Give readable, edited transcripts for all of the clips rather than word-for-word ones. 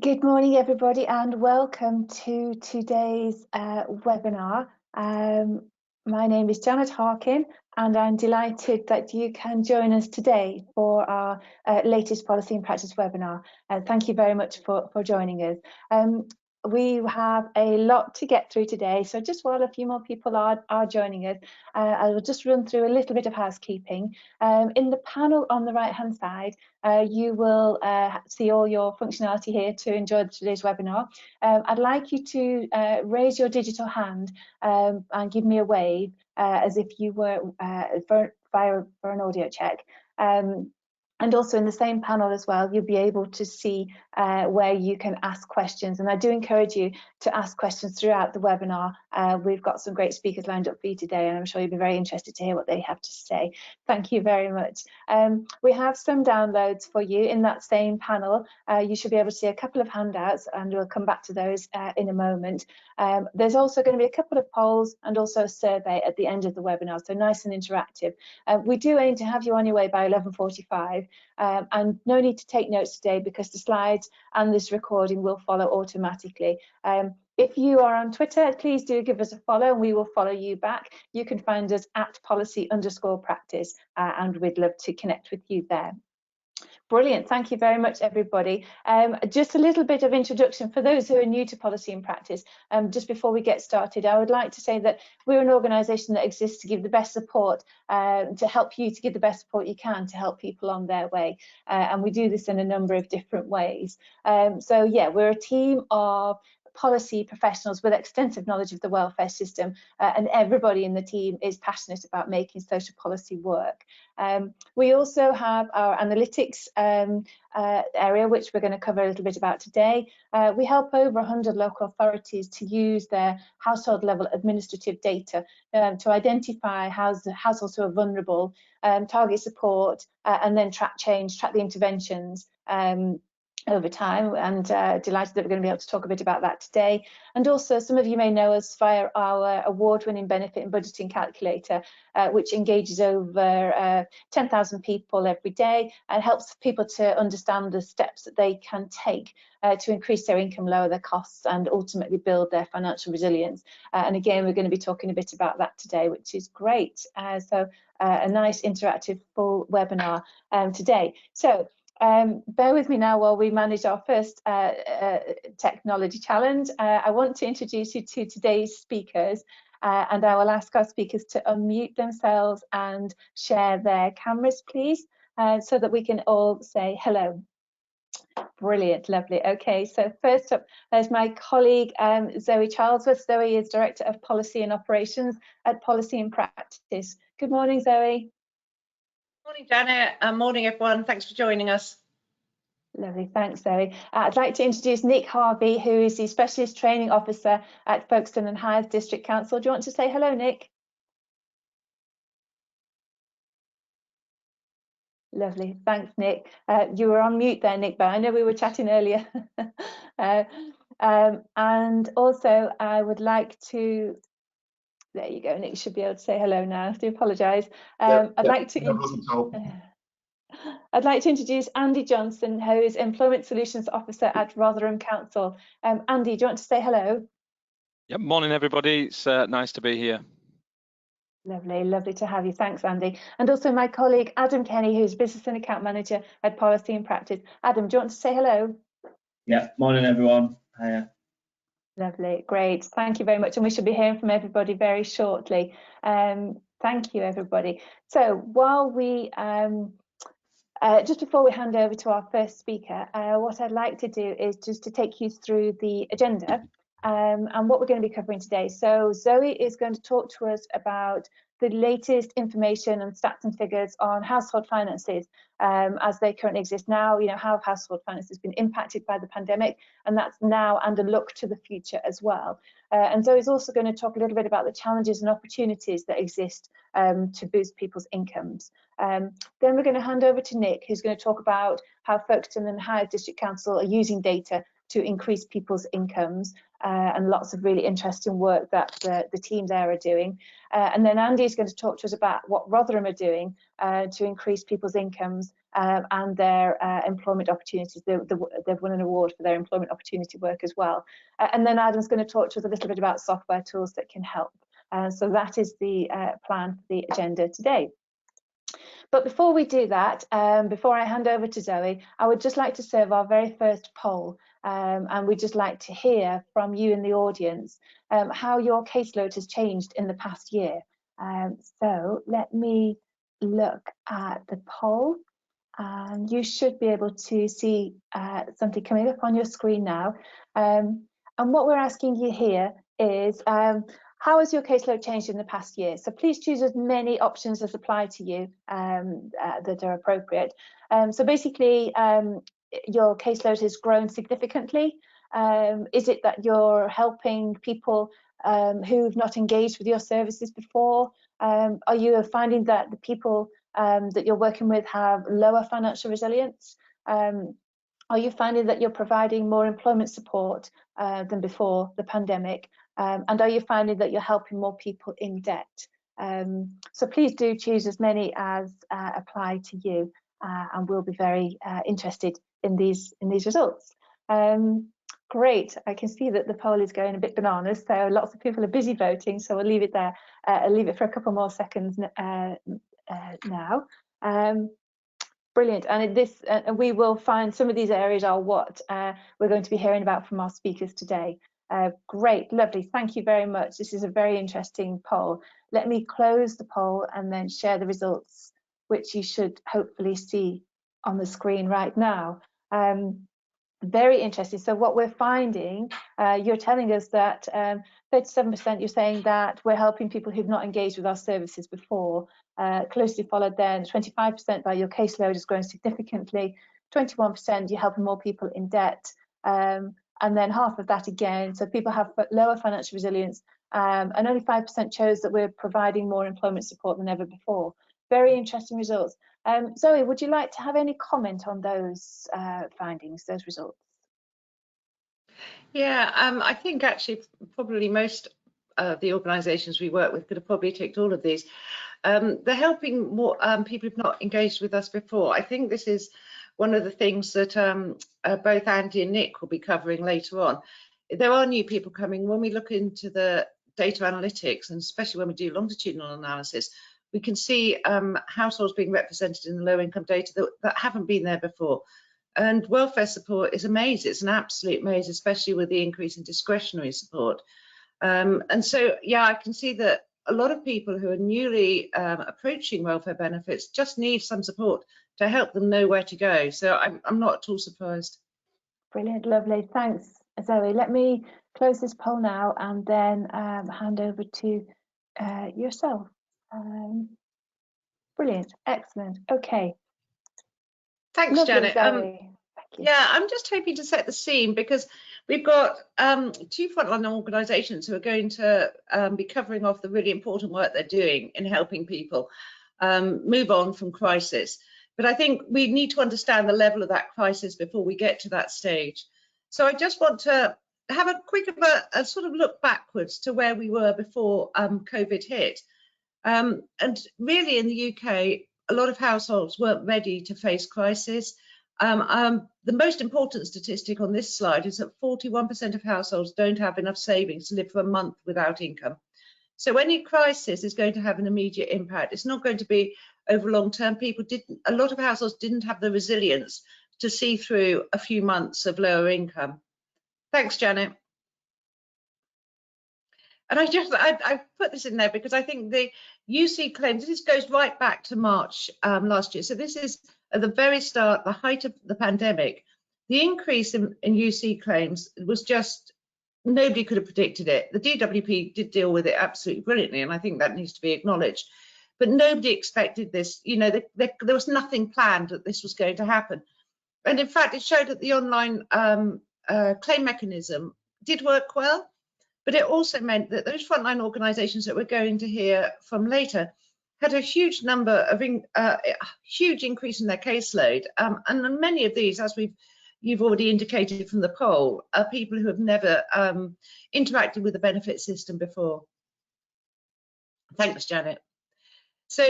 Good morning, everybody, and welcome to today's webinar. My name is Janet Harkin, and I'm delighted that you can join us today for our latest Policy and Practice webinar. Thank you very much for joining us. We have a lot to get through today, so just while a few more people are joining us, I will just run through a little bit of housekeeping. In the panel on the right-hand side, you will see all your functionality here to enjoy today's webinar. I'd like you to raise your digital hand and give me a wave as if you were for an audio check. And also in the same panel as well, you'll be able to see where you can ask questions. And I do encourage you to ask questions throughout the webinar. We've got some great speakers lined up for you today, and I'm sure you'll be very interested to hear what they have to say. Thank you very much. We have some downloads for you in that same panel. You should be able to see a couple of handouts, and we'll come back to those in a moment. There's also going to be a couple of polls and also a survey at the end of the webinar, so nice and interactive. We do aim to have you on your way by 11:45. And no need to take notes today because the slides and this recording will follow automatically. If you are on Twitter, please do give us a follow and we will follow you back. You can find us at policy_practice and we'd love to connect with you there. Brilliant, thank you very much, everybody. Just a little bit of introduction for those who are new to Policy and Practice. Just before we get started, I would like to say that we're an organisation that exists to give the best support, to help you to give the best support you can to help people on their way. And we do this in a number of different ways. So yeah, we're a team of policy professionals with extensive knowledge of the welfare system, and everybody in the team is passionate about making social policy work. We also have our analytics area, which we're going to cover a little bit about today. We help over 100 local authorities to use their household level administrative data to identify households who are vulnerable, target support, and then track change, track the interventions over time, and delighted that we're going to be able to talk a bit about that today. And also, some of you may know us via our award-winning benefit and budgeting calculator, which engages over 10,000 people every day and helps people to understand the steps that they can take to increase their income, lower their costs, and ultimately build their financial resilience. And again, we're going to be talking a bit about that today, which is great. So a nice interactive full webinar today. So bear with me now while we manage our first technology challenge. I want to introduce you to today's speakers, and I will ask our speakers to unmute themselves and share their cameras, please, so that we can all say hello. Brilliant, lovely. Okay, so first up, there's my colleague Zoe Charlesworth. Zoe is Director of Policy and Operations at Policy and Practice. Good morning, Zoe. Morning, Janet, and morning, everyone. Thanks for joining us. Lovely, thanks, Zoe. I'd like to introduce Nick Harvey, who is the Specialist Training Officer at Folkestone and Hythe District Council. Do you want to say hello, Nick? Lovely, thanks, Nick. You were on mute there, Nick, but I know we were chatting earlier. And also, I would like to. There you go, Nick should be able to say hello now. I do apologise. I'd like to introduce Andy Johnson, who is Employment Solutions Officer at Rotherham Council. Andy, do you want to say hello? Yeah, morning, everybody. It's nice to be here. Lovely, lovely to have you. Thanks, Andy. And also my colleague, Adam Kenny, who's Business and Account Manager at Policy and Practice. Adam, do you want to say hello? Yeah, morning, everyone. Hiya. Lovely, great. Thank you very much. And we should be hearing from everybody very shortly. Thank you, everybody. So while we, just before we hand over to our first speaker, what I'd like to do is just to take you through the agenda and what we're going to be covering today. So Zoe is going to talk to us about the latest information and stats and figures on household finances as they currently exist now, you know, how household finances has been impacted by the pandemic, and that's now, and a look to the future as well. And Zoe's also going to talk a little bit about the challenges and opportunities that exist to boost people's incomes. Then we're going to hand over to Nick, who's going to talk about how Folkestone and Hythe District Council are using data to increase people's incomes, and lots of really interesting work that the team there are doing. And then Andy is going to talk to us about what Rotherham are doing to increase people's incomes and their employment opportunities. They've won an award for their employment opportunity work as well. And then Adam's going to talk to us a little bit about software tools that can help. So that is the plan for the agenda today. But before we do that, before I hand over to Zoe, I would just like to serve our very first poll, and we'd just like to hear from you in the audience how your caseload has changed in the past year. So let me look at the poll, and you should be able to see something coming up on your screen now. And what we're asking you here is, how has your caseload changed in the past year? So please choose as many options as apply to you that are appropriate. So basically, your caseload has grown significantly. Is it that you're helping people who've not engaged with your services before? Are you finding that the people that you're working with have lower financial resilience? Are you finding that you're providing more employment support than before the pandemic? And are you finding that you're helping more people in debt? So please do choose as many as apply to you, and we'll be very interested in these results. Great, I can see that the poll is going a bit bananas, so lots of people are busy voting, so we'll leave it there. I'll leave it for a couple more seconds now. Brilliant, and we will find some of these areas are what we're going to be hearing about from our speakers today. Great, lovely, thank you very much. This is a very interesting poll. Let me close the poll and then share the results, which you should hopefully see on the screen right now. Very interesting. So what we're finding, you're telling us that 37% you're saying that we're helping people who've not engaged with our services before, closely followed then 25% by your caseload has grown significantly, 21% you're helping more people in debt, and then half of that again, so people have lower financial resilience, and only 5% chose that we're providing more employment support than ever before. Very interesting results. Zoe, would you like to have any comment on those findings, those results? Yeah, I think actually probably most of the organisations we work with could have probably ticked all of these. They're helping more people who've not engaged with us before. I think this is one of the things that both Andy and Nick will be covering later on. There are new people coming. When we look into the data analytics, and especially when we do longitudinal analysis, we can see households being represented in the low income data that haven't been there before. And welfare support is a maze. It's an absolute maze, especially with the increase in discretionary support. And so, yeah, I can see that a lot of people who are newly approaching welfare benefits just need some support to help them know where to go. So I'm not at all surprised. Brilliant, lovely. Thanks, Zoe. Let me close this poll now and then hand over to yourself. Brilliant, excellent. Okay. Thanks, Lovely, Janet. Zoe. Thank you. Yeah, I'm just hoping to set the scene because we've got two frontline organisations who are going to be covering off the really important work they're doing in helping people move on from crisis. But I think we need to understand the level of that crisis before we get to that stage. So I just want to have a quick a sort of look backwards to where we were before COVID hit. And really in the UK, a lot of households weren't ready to face crisis. The most important statistic on this slide is that 41% of households don't have enough savings to live for a month without income. So any crisis is going to have an immediate impact. It's not going to be over long term. A lot of households didn't have the resilience to see through a few months of lower income. Thanks, Janet. And I put this in there because I think the UC claims, this goes right back to March last year. So this is at the very start, the height of the pandemic. The increase in UC claims was just, nobody could have predicted it. The DWP did deal with it absolutely brilliantly, and I think that needs to be acknowledged. But nobody expected this. You know, there was nothing planned that this was going to happen. And in fact, it showed that the online claim mechanism did work well. But it also meant that those frontline organisations that we're going to hear from later had a huge number of huge increase in their caseload, and many of these, as we've you've already indicated from the poll, are people who have never interacted with the benefit system before. Thanks, Janet. So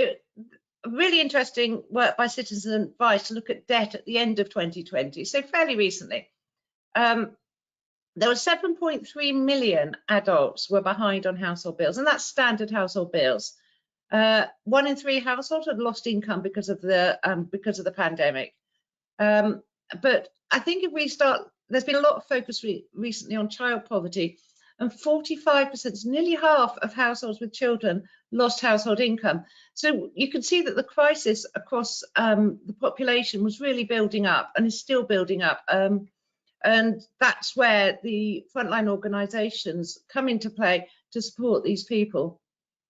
really interesting work by Citizens Advice to look at debt at the end of 2020, so fairly recently. There were 7.3 million adults were behind on household bills, and that's standard household bills. 1 in 3 households had lost income because of the pandemic. But I think if we start, there's been a lot of focus recently on child poverty, and 45%, nearly half of households with children lost household income. So you can see that the crisis across the population was really building up and is still building up. And that's where the frontline organisations come into play to support these people.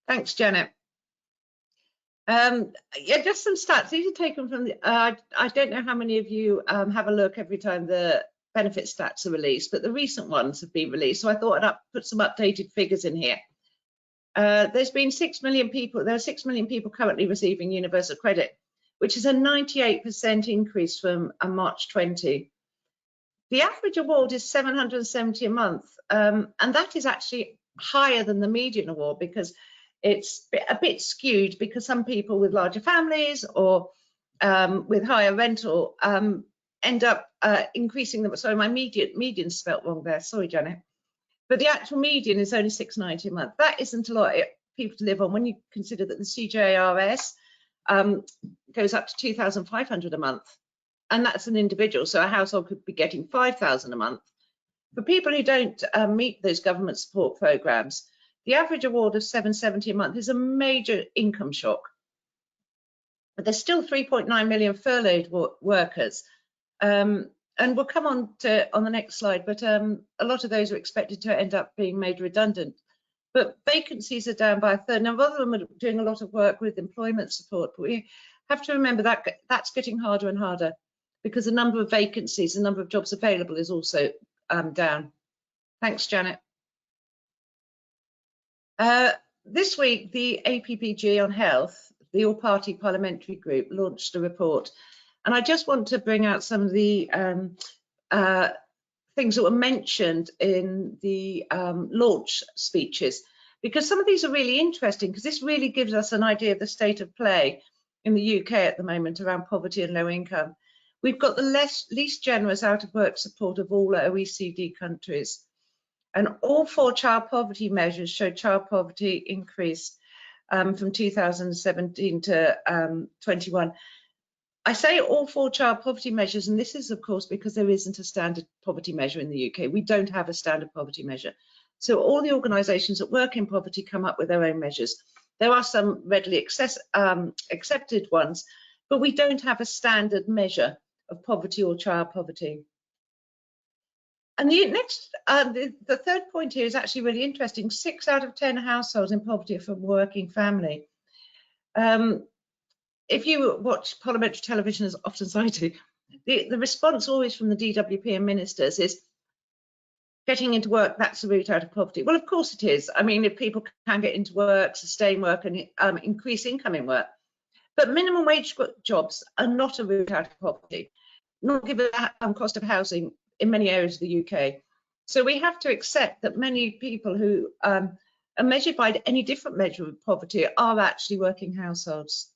Thanks, Janet. Yeah, just some stats. These are taken from the, I don't know how many of you have a look every time the benefit stats are released, but the recent ones have been released. So I thought I'd put some updated figures in here. There's been 6 million people, there are 6 million people currently receiving universal credit, which is a 98% increase from March 20. The average award is 770 a month, and that is actually higher than the median award because it's a bit skewed because some people with larger families or with higher rental end up increasing them. Sorry, my median spelt wrong there. Sorry, Janet. But the actual median is only £690 a month. That isn't a lot of people to live on when you consider that the CJRS goes up to £2,500 a month. And that's an individual, so a household could be getting £5,000 a month. For people who don't meet those government support programs, the average award of £770 a month is a major income shock. But there's still 3.9 million furloughed workers. And we'll come on to on the next slide, but a lot of those are expected to end up being made redundant. But vacancies are down by a third. Now, other of them are doing a lot of work with employment support, but we have to remember that that's getting harder and harder because the number of vacancies, the number of jobs available is also down. Thanks, Janet. This week, the APPG on health, the all-party parliamentary group, launched a report. And I just want to bring out some of the things that were mentioned in the launch speeches, because some of these are really interesting, because this really gives us an idea of the state of play in the UK at the moment around poverty and low income. We've got the least generous out-of-work support of all OECD countries. And all 4 child poverty measures show child poverty increased from 2017 to 21. I say all 4 child poverty measures, and this is, of course, because there isn't a standard poverty measure in the UK. We don't have a standard poverty measure. So all the organisations that work in poverty come up with their own measures. There are some readily accepted ones, but we don't have a standard measure of poverty or child poverty. And the next, the third point here is actually really interesting. 6 out of 10 households in poverty are from a working family. If you watch parliamentary television, as often as I do, the response always from the DWP and ministers is getting into work, that's the route out of poverty. Well, of course it is. I mean, if people can get into work, sustain work and increase income in work. But minimum wage jobs are not a route out of poverty, not given the cost of housing in many areas of the UK. So we have to accept that many people who are measured by any different measure of poverty are actually working households.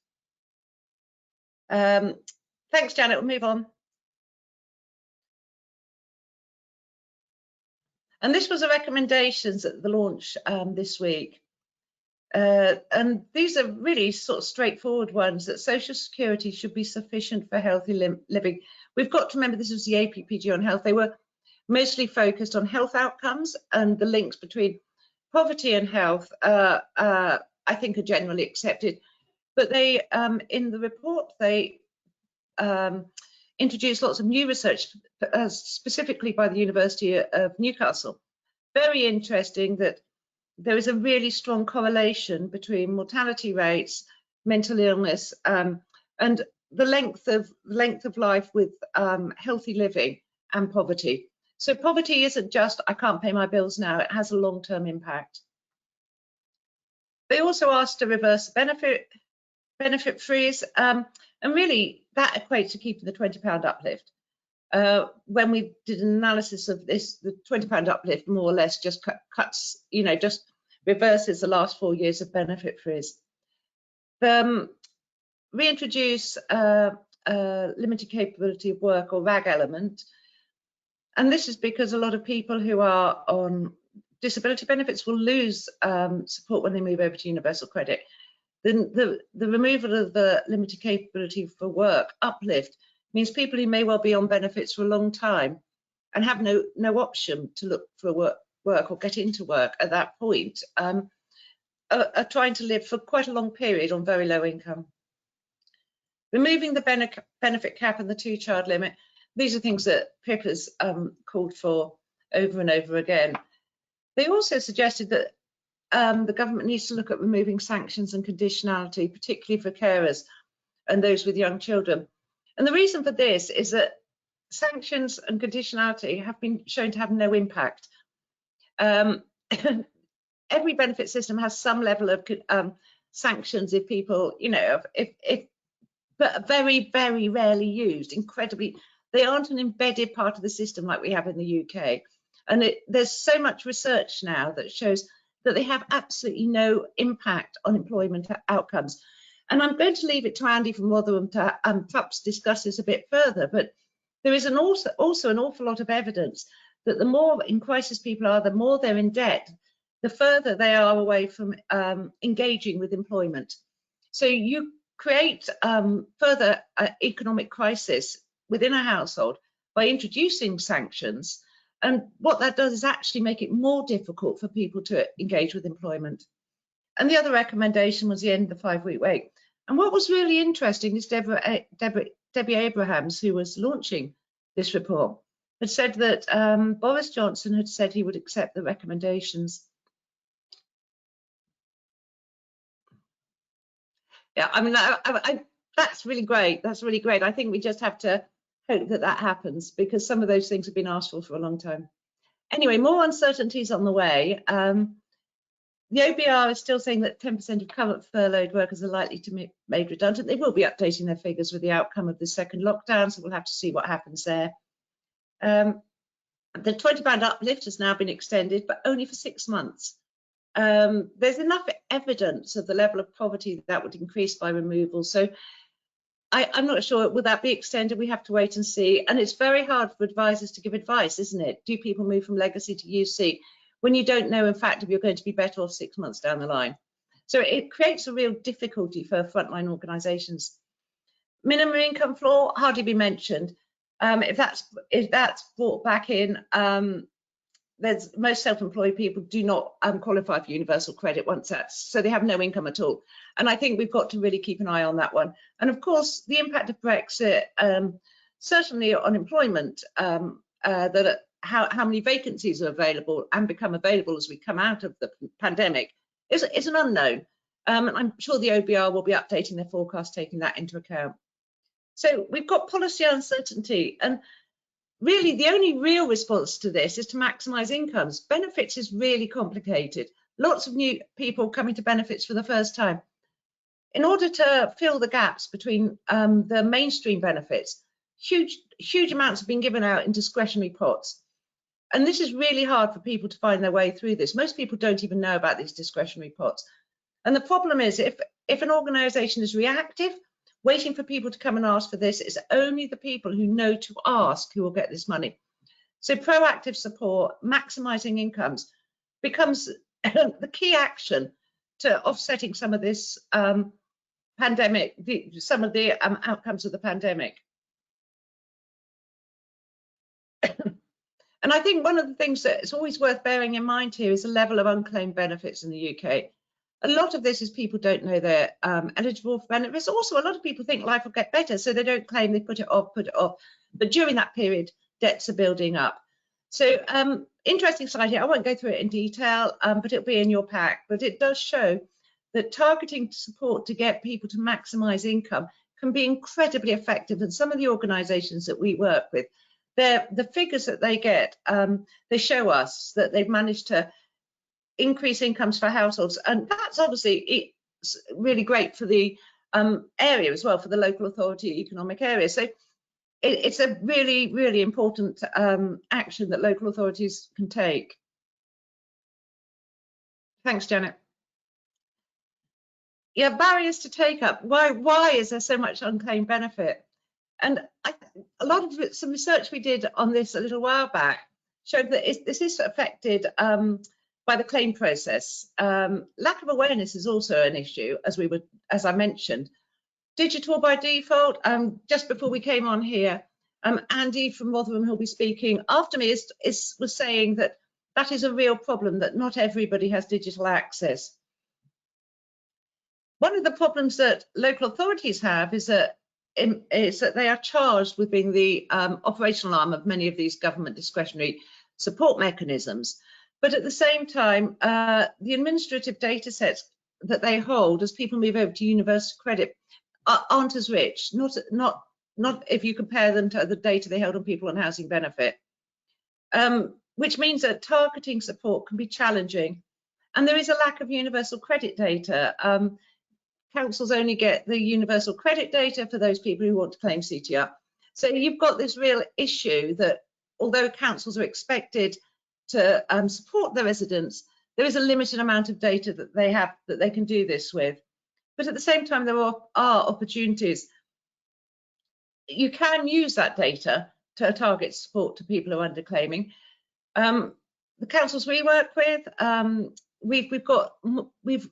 Thanks, Janet. We'll move on. And this was the recommendations at the launch this week. And these are really sort of straightforward ones, that social security should be sufficient for healthy living. We've got to remember this was the APPG on health. They were mostly focused on health outcomes, and the links between poverty and health, I think, are generally accepted. But they, in the report, they introduced lots of new research, specifically by the University of Newcastle. Very interesting that there is a really strong correlation between mortality rates, mental illness, and the length of life with healthy living and poverty. So poverty isn't just, I can't pay my bills now, it has a long-term impact. They also asked to reverse benefit freeze, and really that equates to keeping the £20 uplift. when we did an analysis of this, the £20 uplift more or less just cuts, just reverses the last 4 years of benefit freeze. Reintroduce limited capability of work or RAG element. And this is because a lot of people who are on disability benefits will lose support when they move over to universal credit. The removal of the limited capability for work uplift means people who may well be on benefits for a long time and have no option to look for work or get into work at that point are trying to live for quite a long period on very low income. Removing the benefit cap and the 2-child limit, these are things that PIP has called for over and over again. They also suggested that the government needs to look at removing sanctions and conditionality, particularly for carers and those with young children. And the reason for this is that sanctions and conditionality have been shown to have no impact. Every benefit system has some level of sanctions if people, but very, very rarely used, incredibly. They aren't an embedded part of the system like we have in the UK. And there's so much research now that shows that they have absolutely no impact on employment outcomes. And I'm going to leave it to Andy from Rotherham to perhaps discuss this a bit further, but there is also an awful lot of evidence that the more in crisis people are, the more they're in debt, the further they are away from engaging with employment. So you create further economic crisis within a household by introducing sanctions. And what that does is actually make it more difficult for people to engage with employment. And the other recommendation was the end of the 5-week wait. And what was really interesting is Debbie Abrahams, who was launching this report, had said that Boris Johnson had said he would accept the recommendations. Yeah, I mean, that's really great. That's really great. I think we just have to hope that that happens, because some of those things have been asked for a long time. Anyway, more uncertainties on the way. The OBR is still saying that 10% of current furloughed workers are likely to be made redundant. They will be updating their figures with the outcome of the second lockdown, so we'll have to see what happens there. The £20 uplift has now been extended, but only for 6 months. There's enough evidence of the level of poverty that would increase by removal. So I'm not sure, will that be extended? We have to wait and see. And it's very hard for advisors to give advice, isn't it? Do people move from legacy to UC when you don't know, in fact, if you're going to be better off 6 months down the line? So it creates a real difficulty for frontline organisations. Minimum income floor hardly be mentioned. If that's brought back in, most self-employed people do not qualify for universal credit once so they have no income at all. And I think we've got to really keep an eye on that one. And of course, the impact of Brexit, certainly on employment, how many vacancies are available and become available as we come out of the pandemic is an unknown. And I'm sure the OBR will be updating their forecast, taking that into account. So we've got policy uncertainty, and really the only real response to this is to maximise incomes. Benefits is really complicated. Lots of new people coming to benefits for the first time. In order to fill the gaps between the mainstream benefits, huge amounts have been given out in discretionary pots. And this is really hard for people to find their way through this. Most people don't even know about these discretionary pots. And the problem is, if an organisation is reactive, waiting for people to come and ask for this, it's only the people who know to ask who will get this money. So proactive support, maximising incomes, becomes the key action to offsetting some of this pandemic, some of the outcomes of the pandemic. And I think one of the things that is always worth bearing in mind here is the level of unclaimed benefits in the UK. A lot of this is people don't know they're eligible for benefits. Also, a lot of people think life will get better, so they don't claim, they put it off. But during that period, debts are building up. So interesting slide here. I won't go through it in detail, but it'll be in your pack. But it does show that targeting support to get people to maximise income can be incredibly effective. And some of the organisations that we work with, the figures that they get, they show us that they've managed to increase incomes for households, and that's obviously really great for the area as well, for the local authority economic area. So it's a really, really important action that local authorities can take. Thanks, Janet. Yeah, barriers to take up. Why is there so much unclaimed benefit? And a lot of some research we did on this a little while back showed that this is affected by the claim process. Lack of awareness is also an issue, as I mentioned. Digital by default. Just before we came on here, Andy from Rotherham, who'll be speaking after me, was saying that is a real problem, that not everybody has digital access. One of the problems that local authorities have is that they are charged with being the operational arm of many of these government discretionary support mechanisms. But at the same time, the administrative data sets that they hold as people move over to universal credit aren't as rich, not if you compare them to the data they held on people on housing benefit, which means that targeting support can be challenging. And there is a lack of universal credit data. Councils only get the universal credit data for those people who want to claim CTR. So you've got this real issue that although councils are expected to support their residents, there is a limited amount of data that they have that they can do this with. But at the same time, there are opportunities. You can use that data to target support to people who are underclaiming. The councils we work with, we've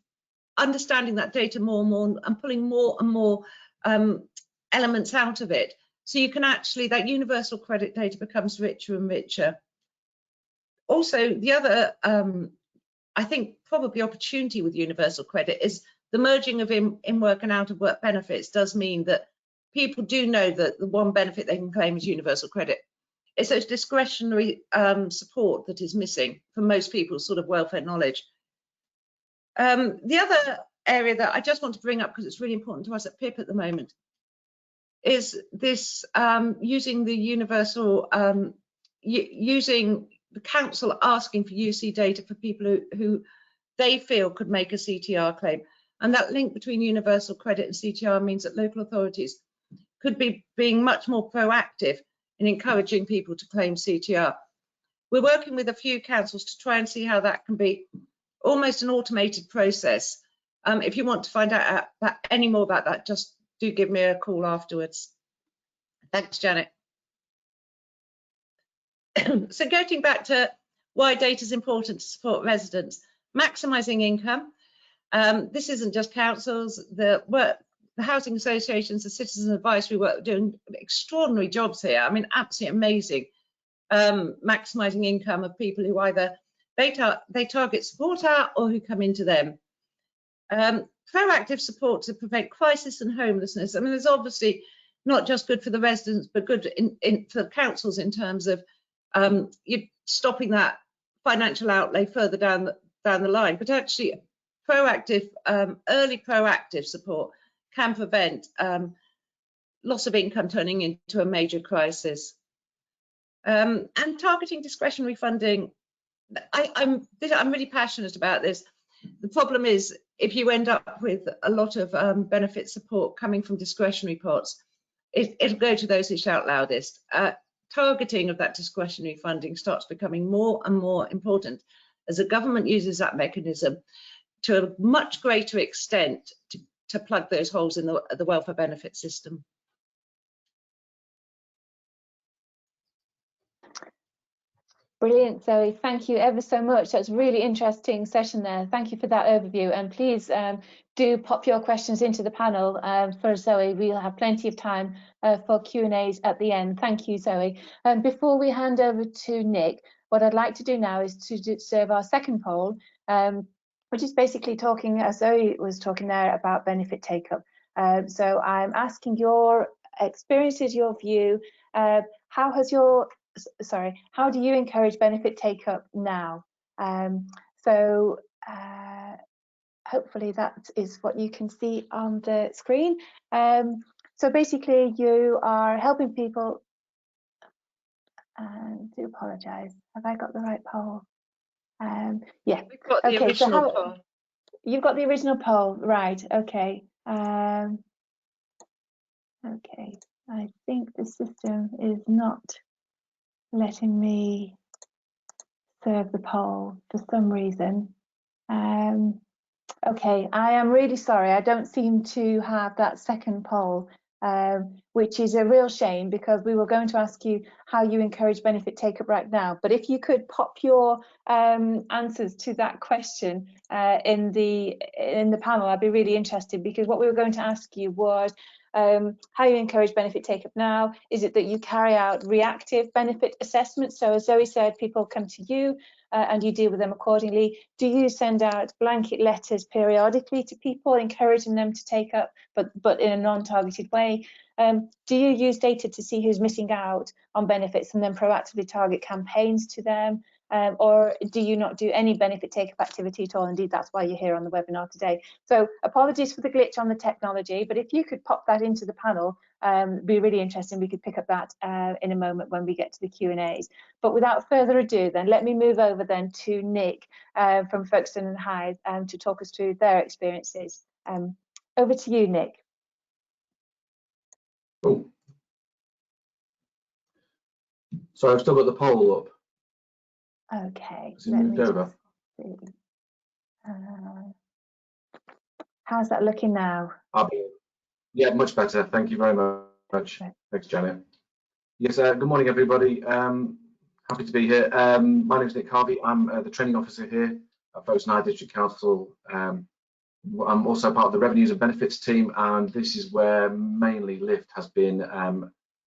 understanding that data more and more and pulling more and more elements out of it. So you can actually, that universal credit data becomes richer and richer. Also, the other, I think, probably opportunity with universal credit is the merging of in-work and out-of-work benefits does mean that people do know that the one benefit they can claim is universal credit. It's those discretionary support that is missing for most people's sort of welfare knowledge. The other area that I just want to bring up, because it's really important to us at PIP at the moment, is this using the universal, using the council asking for UC data for people who they feel could make a CTR claim. And that link between universal credit and CTR means that local authorities could be being much more proactive in encouraging people to claim CTR. We're working with a few councils to try and see how that can be almost an automated process. If you want to find out any more about that, just do give me a call afterwards. Thanks, Janet. So getting back to why data is important to support residents, maximising income. This isn't just councils, the housing associations, the citizens advisory work, doing extraordinary jobs here. I mean, absolutely amazing. Maximising income of people who either they target support at or who come into them. Proactive support to prevent crisis and homelessness. I mean, it's obviously not just good for the residents, but good for the councils in terms of you're stopping that financial outlay further down the line. But actually, proactive, early proactive support can prevent loss of income turning into a major crisis. And targeting discretionary funding. I'm really passionate about this. The problem is if you end up with a lot of benefit support coming from discretionary pots, it'll go to those who shout loudest. Targeting of that discretionary funding starts becoming more and more important as the government uses that mechanism to a much greater extent to plug those holes in the welfare benefit system. Brilliant, Zoe. Thank you ever so much. That's a really interesting session there. Thank you for that overview. And please do pop your questions into the panel for Zoe. We'll have plenty of time for Q&As at the end. Thank you, Zoe. Before we hand over to Nick, what I'd like to do now is to serve our second poll, which is basically talking, as Zoe was talking there, about benefit take-up. So I'm asking your experiences, your view. How do you encourage benefit take-up now? Hopefully that is what you can see on the screen. So basically you are helping people, I do apologise, have I got the right poll? Yeah, we've got the original poll. You've got the original poll, right, okay. Okay, I think the system is not letting me serve the poll for some reason. Okay, I am really sorry. I don't seem to have that second poll, which is a real shame because we were going to ask you how you encourage benefit take-up right now. But if you could pop your answers to that question in the panel, I'd be really interested, because what we were going to ask you was how you encourage benefit take-up now. Is it that you carry out reactive benefit assessments? So as Zoe said, people come to you and you deal with them accordingly. Do you send out blanket letters periodically to people, encouraging them to take up, but in a non-targeted way? Do you use data to see who's missing out on benefits and then proactively target campaigns to them? Or do you not do any benefit take-up activity at all? Indeed, that's why you're here on the webinar today. So apologies for the glitch on the technology, but if you could pop that into the panel, it'd be really interesting. We could pick up that in a moment when we get to the Q&As. But without further ado, then let me move over then to Nick from Folkestone and Hythe to talk us through their experiences. Over to you, Nick. Cool. So I've still got the poll up. Okay. Has it moved over? How's that looking now? Yeah, much better. Thank you very much. Right. Thanks, Janet. Yes, good morning, everybody. Happy to be here. My name is Nick Harvey. I'm the training officer here at Folkestone and Hythe District Council. I'm also part of the revenues and benefits team, and this is where mainly Lift has been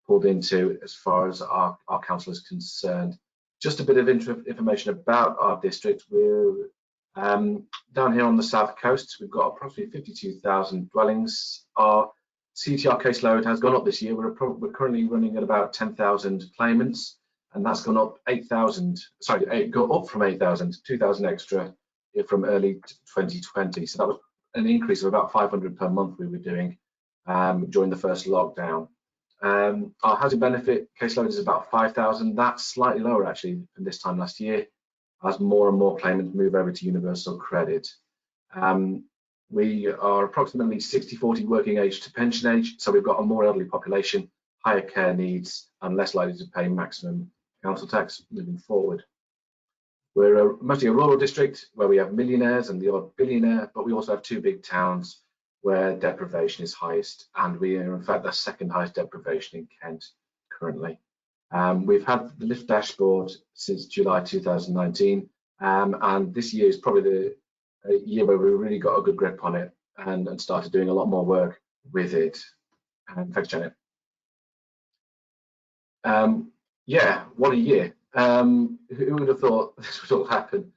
pulled into as far as our council is concerned. Just a bit of information about our district. We're down here on the south coast. We've got approximately 52,000 dwellings. Our CTR caseload has gone up this year. We're currently running at about 10,000 claimants, and that's gone up 8,000. Sorry, it got up from 8,000, 2,000 extra from early 2020. So that was an increase of about 500 per month we were doing during the first lockdown. Our housing benefit caseload is about 5,000. That's slightly lower actually than this time last year, as more and more claimants move over to universal credit. We are approximately 60-40 working age to pension age, so we've got a more elderly population, higher care needs, and less likely to pay maximum council tax moving forward. We're mostly a rural district where we have millionaires and the odd billionaire, but we also have two big towns where deprivation is highest, and we are in fact the second highest deprivation in Kent currently. We've had the Lift dashboard since July 2019, and this year is probably the year where we really got a good grip on it and started doing a lot more work with it. Thanks, Janet. Yeah, what a year. Who would have thought this would all happen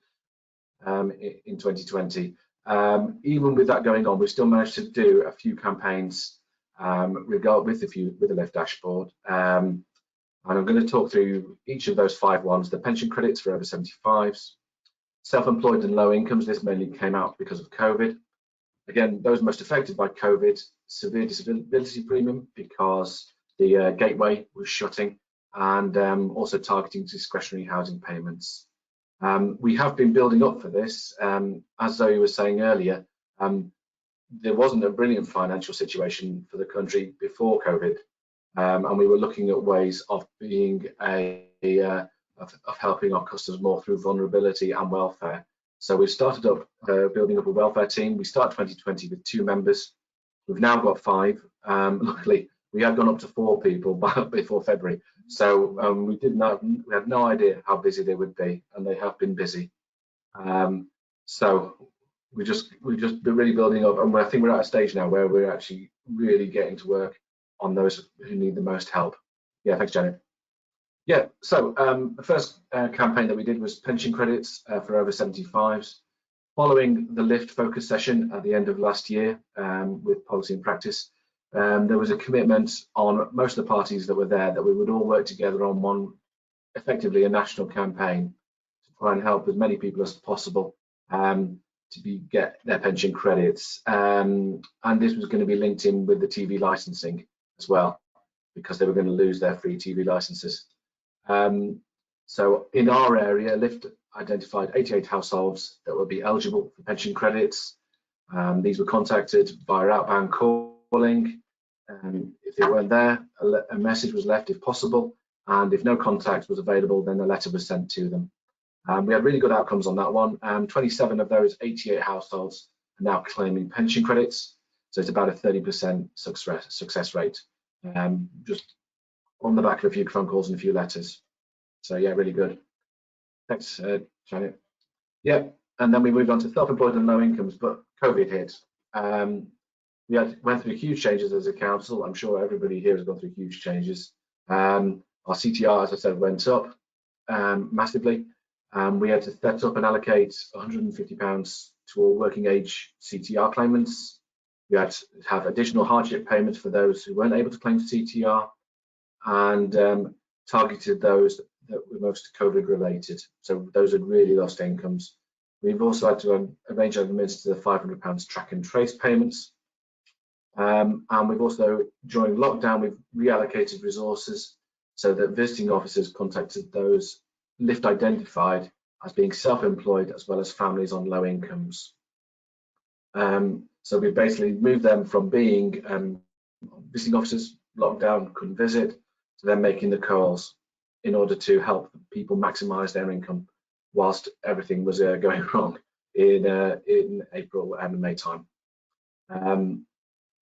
in 2020? Even with that going on, we still managed to do a few campaigns with the Lift dashboard. And I'm going to talk through each of those 5 ones. The pension credits for over 75s, self-employed and low incomes. This mainly came out because of COVID. Again, those most affected by COVID, severe disability premium because the gateway was shutting, and also targeting discretionary housing payments. We have been building up for this. As Zoe was saying earlier, there wasn't a brilliant financial situation for the country before COVID, and we were looking at ways of being of helping our customers more through vulnerability and welfare. So we started up building up a welfare team. We started 2020 with 2 members. We've now got 5. Luckily, we had gone up to 4 people before February. So we had no idea how busy they would be, and they have been busy. So we just been really building up, and I think we're at a stage now where we're actually really getting to work on those who need the most help. Yeah, thanks, Janet. Yeah, so the first campaign that we did was pension credits for over 75s. Following the Lift focus session at the end of last year with policy and practice, there was a commitment on most of the parties that were there that we would all work together on one, effectively a national campaign to try and help as many people as possible to get their pension credits. And this was going to be linked in with the TV licensing as well, because they were going to lose their free TV licenses. So in our area, Lift identified 88 households that would be eligible for pension credits. These were contacted via outbound calling. If they weren't there, a message was left if possible, and if no contact was available, then a letter was sent to them. We had really good outcomes on that one. 27 of those 88 households are now claiming pension credits, so it's about a 30% success rate, just on the back of a few phone calls and a few letters. So yeah, really good. Thanks, Janet. Yeah, and then we moved on to self-employed and low incomes, but COVID hit. We went through huge changes as a council. I'm sure everybody here has gone through huge changes. Our CTR, as I said, went up massively. We had to set up and allocate £150 to all working age CTR claimants. We had to have additional hardship payments for those who weren't able to claim CTR, and targeted those that were most COVID related. So those had really lost incomes. We've also had to arrange and administer the £500 track and trace payments. And we've also, during lockdown, we've reallocated resources so that visiting officers contacted those LIFT identified as being self-employed as well as families on low incomes. So we basically moved them from being visiting officers, lockdown, couldn't visit, to then making the calls in order to help people maximise their income whilst everything was going wrong in April and May time.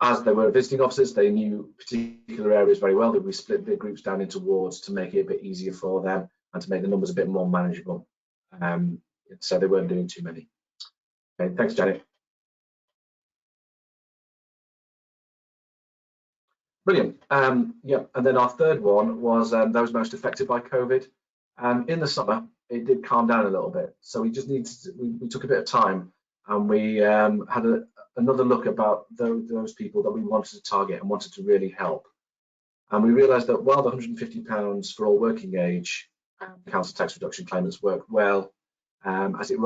As they were visiting officers, they knew particular areas very well, that we split the groups down into wards to make it a bit easier for them and to make the numbers a bit more manageable. So they weren't doing too many. Okay, thanks, Janet. Brilliant. Yeah, and then our third one was those most affected by COVID. In the summer, it did calm down a little bit, so we just needed to, we took a bit of time, and we had another look about those people that we wanted to target and wanted to really help. And we realised that while the £150 for all working age council tax reduction claimants worked well, as it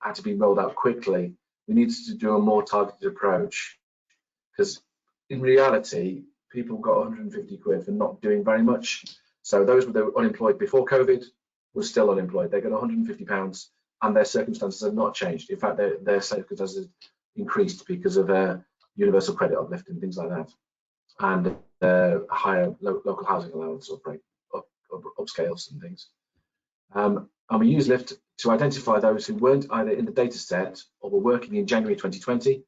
had to be rolled out quickly, we needed to do a more targeted approach, because in reality, people got 150 quid for not doing very much. So those that were unemployed before COVID were still unemployed. They got £150 and their circumstances have not changed. In fact, their circumstances increased because of universal credit uplift and things like that, and higher local housing allowance upscales and things. And we used LIFT to identify those who weren't either in the data set or were working in January 2020,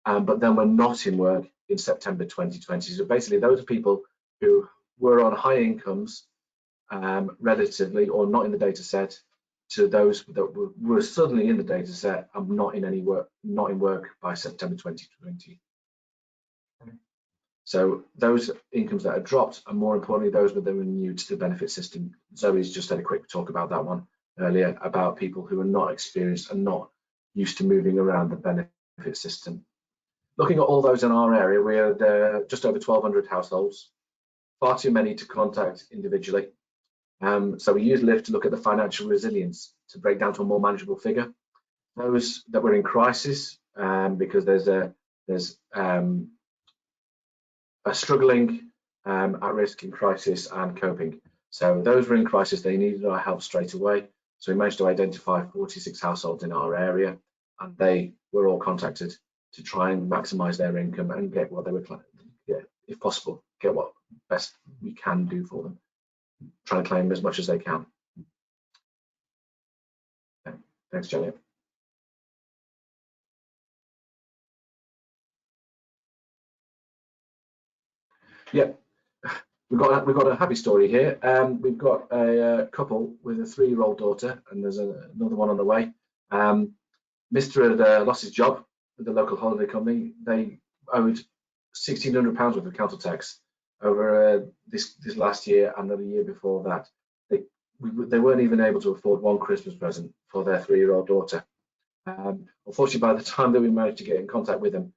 but then were not in work in September 2020. So basically, those are people who were on high incomes relatively, or not in the data set, to those that were suddenly in the data set and not in any work, not in work by September 2020. So those incomes that had dropped, and more importantly, those that were new to the benefit system. Zoe's just had a quick talk about that one earlier, about people who are not experienced and not used to moving around the benefit system. Looking at all those in our area, we had just over 1,200 households, far too many to contact individually. So we used LIFT to look at the financial resilience to break down to a more manageable figure. Those that were in crisis, because there's a struggling, at risk, in crisis and coping. So those were in crisis, they needed our help straight away. So we managed to identify 46 households in our area, and they were all contacted to try and maximise their income and get what they were planning, if possible, get what best we can do for them. Try to claim as much as they can. Okay. Thanks, Jenny. Yeah, we've got a happy story here. We've got a couple with a 3-year-old daughter, and there's another one on the way. Mr. had lost his job with the local holiday company. They owed £1,600 worth of council tax over this last year and the year before that. They weren't even able to afford one Christmas present for their 3-year-old daughter. Unfortunately, by the time that we managed to get in contact with them,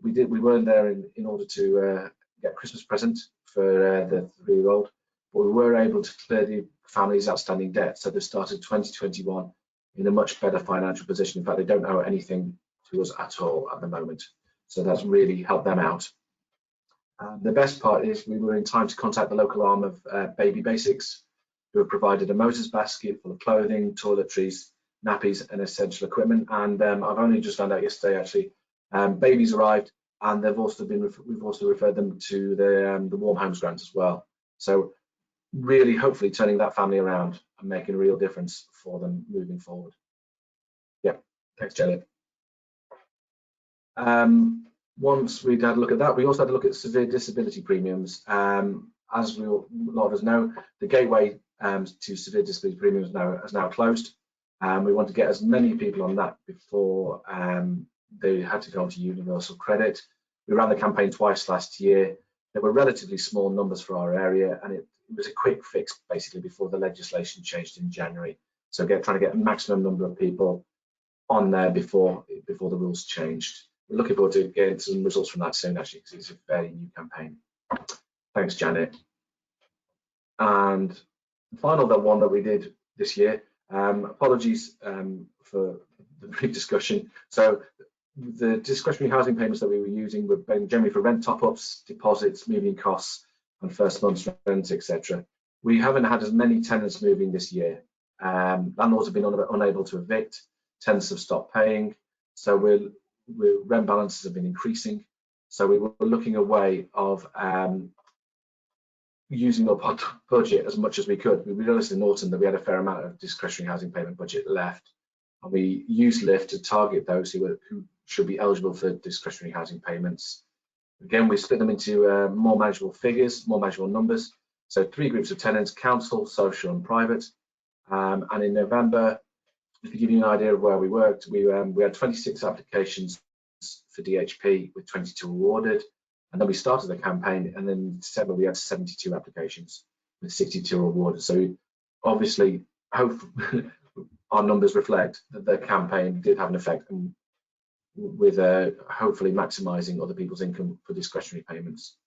we weren't there in order to get a Christmas present for the 3-year-old, but we were able to clear the family's outstanding debt. So they started 2021 in a much better financial position. In fact, they don't owe anything to us at all at the moment. So that's really helped them out. The best part is we were in time to contact the local arm of Baby Basics, who have provided a Moses basket full of clothing, toiletries, nappies and essential equipment. And I've only just found out yesterday, actually, babies arrived and we've also referred them to the Warm Homes Grant as well. So really, hopefully, turning that family around and making a real difference for them moving forward. Yeah, thanks, Jenny. Once we'd had a look at that, we also had a look at severe disability premiums. As a lot of us know, the gateway to severe disability premiums has now closed. We want to get as many people on that before they had to go on to universal credit. We ran the campaign twice last year. There were relatively small numbers for our area, and it was a quick fix basically before the legislation changed in January. So trying to get a maximum number of people on there before the rules changed. We're looking forward to getting some results from that soon, actually, because it's a fairly new campaign. Thanks, Janet. And the final one that we did this year, apologies for the brief discussion. So the discretionary housing payments that we were using were generally for rent top-ups, deposits, moving costs, and first month's rent, etc. We haven't had as many tenants moving this year. Landlords have been unable to evict, tenants have stopped paying, so rent balances have been increasing. So we were looking a way of using our budget as much as we could. We realised in autumn that we had a fair amount of discretionary housing payment budget left, and we used LIFT to target those who should be eligible for discretionary housing payments. Again, we split them into more manageable figures, more manageable numbers. So 3 groups of tenants: council, social, and private. And in November, to give you an idea of where we worked, we had 26 applications for DHP with 22 awarded. And then we started the campaign, and then in December we had 72 applications with 62 awarded. So obviously, our numbers reflect that the campaign did have an effect, and with hopefully maximising other people's income for discretionary payments.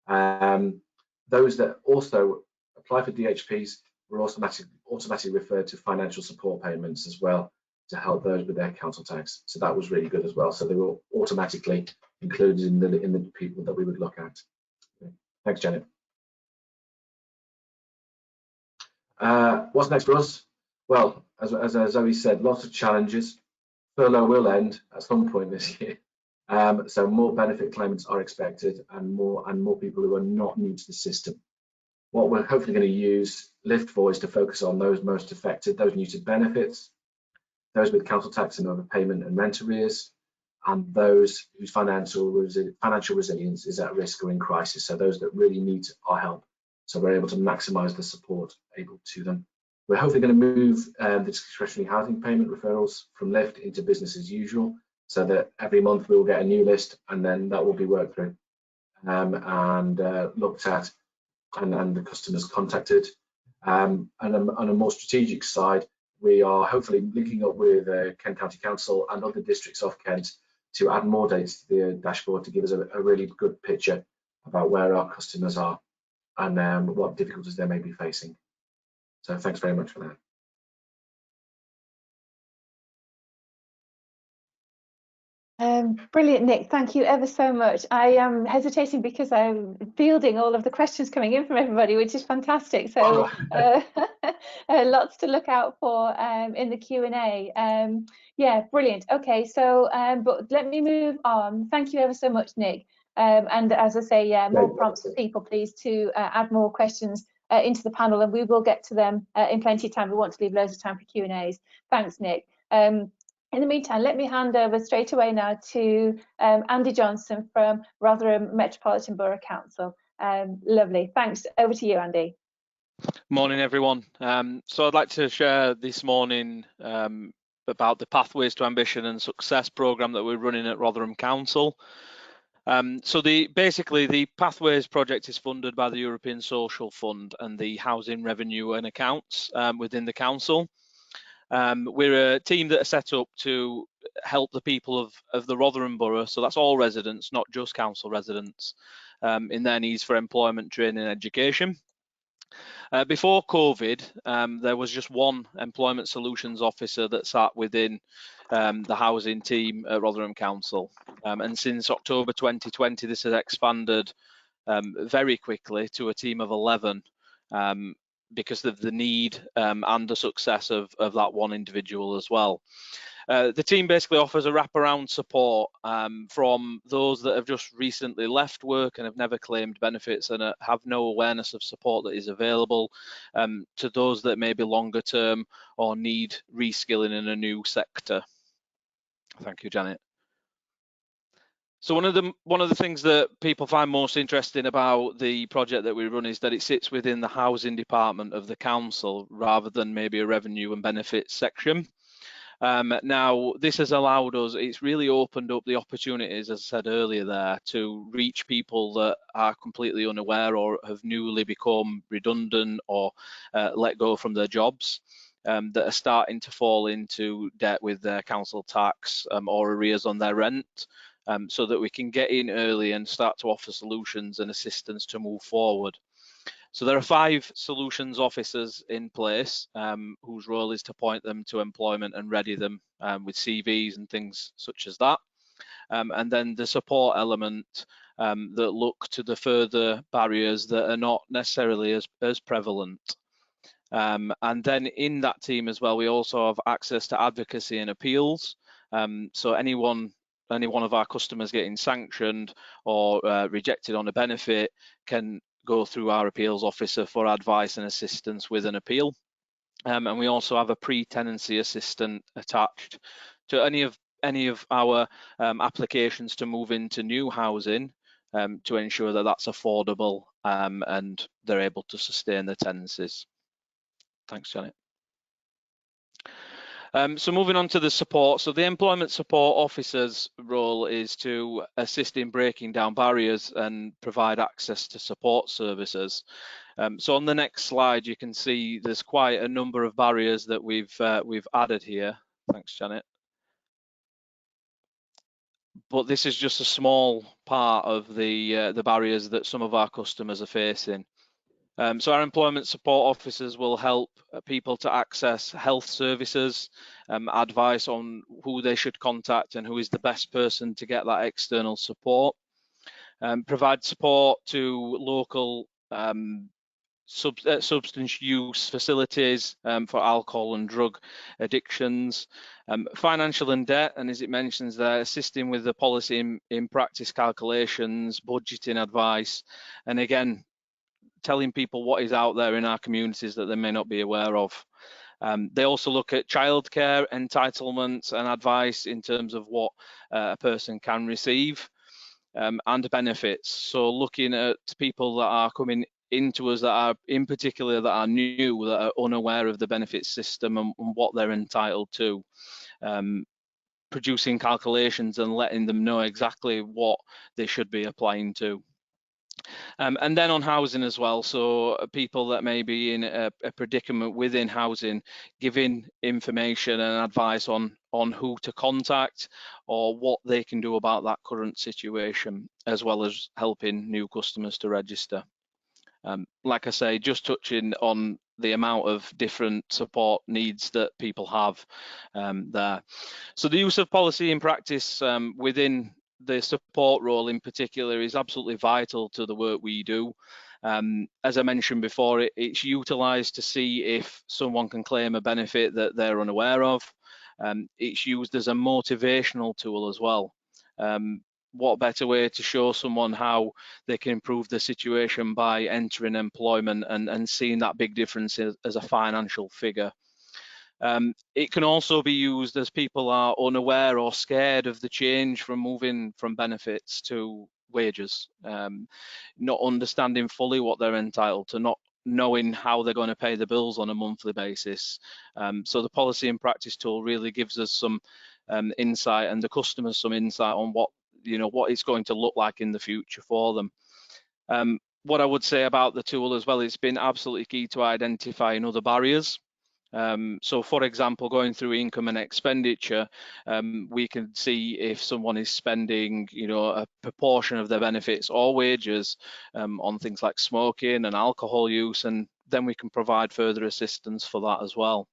Those that also apply for DHPs were automatically referred to financial support payments as well to help those with their council tax. So that was really good as well. So they were automatically included in the people that we would look at. Okay. Thanks, Janet. What's next for us? Well, as Zoe said, lots of challenges. Furlough will end at some point this year. So more benefit claimants are expected, and more people who are not new to the system. What we're hopefully going to use LIFT for is to focus on those most affected, those new to benefits, those with council tax and overpayment and rent arrears, and those whose financial resilience is at risk or in crisis. So those that really need our help. So we're able to maximise the support able to them. We're hopefully going to move the discretionary housing payment referrals from LIFT into business as usual, so that every month we will get a new list, and then that will be worked through and looked at, and the customers contacted. And on a more strategic side, we are hopefully linking up with Kent County Council and other districts of Kent to add more data to the dashboard to give us a really good picture about where our customers are and what difficulties they may be facing. So thanks very much for that. Brilliant, Nick. Thank you ever so much. I am hesitating because I'm fielding all of the questions coming in from everybody, which is fantastic. So lots to look out for in the Q&A. Yeah, brilliant. Okay, so but let me move on. Thank you ever so much, Nick. And as I say, yeah, more prompts for people, please, to add more questions into the panel, and we will get to them in plenty of time. We want to leave loads of time for Q&As. Thanks, Nick. In the meantime, let me hand over straight away now to Andy Johnson from Rotherham Metropolitan Borough Council. Lovely. Thanks. Over to you, Andy. Morning, everyone. So I'd like to share this morning about the Pathways to Ambition and Success programme that we're running at Rotherham Council. So basically the Pathways project is funded by the European Social Fund and the Housing Revenue and Accounts within the council. We're a team that are set up to help the people of the Rotherham Borough, so that's all residents, not just council residents, in their needs for employment, training and education. Before COVID, there was just one employment solutions officer that sat within the housing team at Rotherham Council. And since October 2020, this has expanded very quickly to a team of 11. Because of the need and the success of that one individual as well. The team basically offers a wraparound support from those that have just recently left work and have never claimed benefits and have no awareness of support that is available, to those that may be longer term or need reskilling in a new sector. Thank you, Janet. So one of the things that people find most interesting about the project that we run is that it sits within the housing department of the council rather than maybe a revenue and benefits section. Now, this has allowed us, it's really opened up the opportunities, as I said earlier there, to reach people that are completely unaware or have newly become redundant or let go from their jobs, that are starting to fall into debt with their council tax or arrears on their rent, so that we can get in early and start to offer solutions and assistance to move forward. So there are 5 solutions officers in place whose role is to point them to employment and ready them with CVs and things such as that. And then the support element that look to the further barriers that are not necessarily as prevalent. And then in that team as well, we also have access to advocacy and appeals. So any one of our customers getting sanctioned or rejected on a benefit can go through our appeals officer for advice and assistance with an appeal. And we also have a pre-tenancy assistant attached to any of our applications to move into new housing to ensure that that's affordable and they're able to sustain the tenancies. Thanks, Janet. So moving on to the support. So the employment support officer's role is to assist in breaking down barriers and provide access to support services. So on the next slide, you can see there's quite a number of barriers that we've added here. Thanks, Janet. But this is just a small part of the barriers that some of our customers are facing. So our employment support officers will help people to access health services, advice on who they should contact and who is the best person to get that external support, provide support to local substance use facilities for alcohol and drug addictions, financial and debt, and as it mentions there, assisting with the policy in practice calculations, budgeting advice, and again, telling people what is out there in our communities that they may not be aware of. They also look at childcare entitlements and advice in terms of what a person can receive and benefits. So looking at people that are coming into us that are in particular that are new, that are unaware of the benefits system and what they're entitled to. Producing calculations and letting them know exactly what they should be applying to. And then on housing as well, so people that may be in a predicament within housing, giving information and advice on who to contact or what they can do about that current situation, as well as helping new customers to register. Like I say, just touching on the amount of different support needs that people have there. So the use of policy in practice within the support role in particular is absolutely vital to the work we do. As I mentioned before, it's utilised to see if someone can claim a benefit that they're unaware of. It's used as a motivational tool as well. What better way to show someone how they can improve their situation by entering employment and seeing that big difference as a financial figure. It can also be used as people are unaware or scared of the change from moving from benefits to wages, not understanding fully what they're entitled to, not knowing how they're going to pay the bills on a monthly basis. So the policy and practice tool really gives us some insight and the customers some insight on what it's going to look like in the future for them. What I would say about the tool as well, it's been absolutely key to identifying other barriers. So for example, going through income and expenditure, we can see if someone is spending, a proportion of their benefits or wages on things like smoking and alcohol use, and then we can provide further assistance for that as well.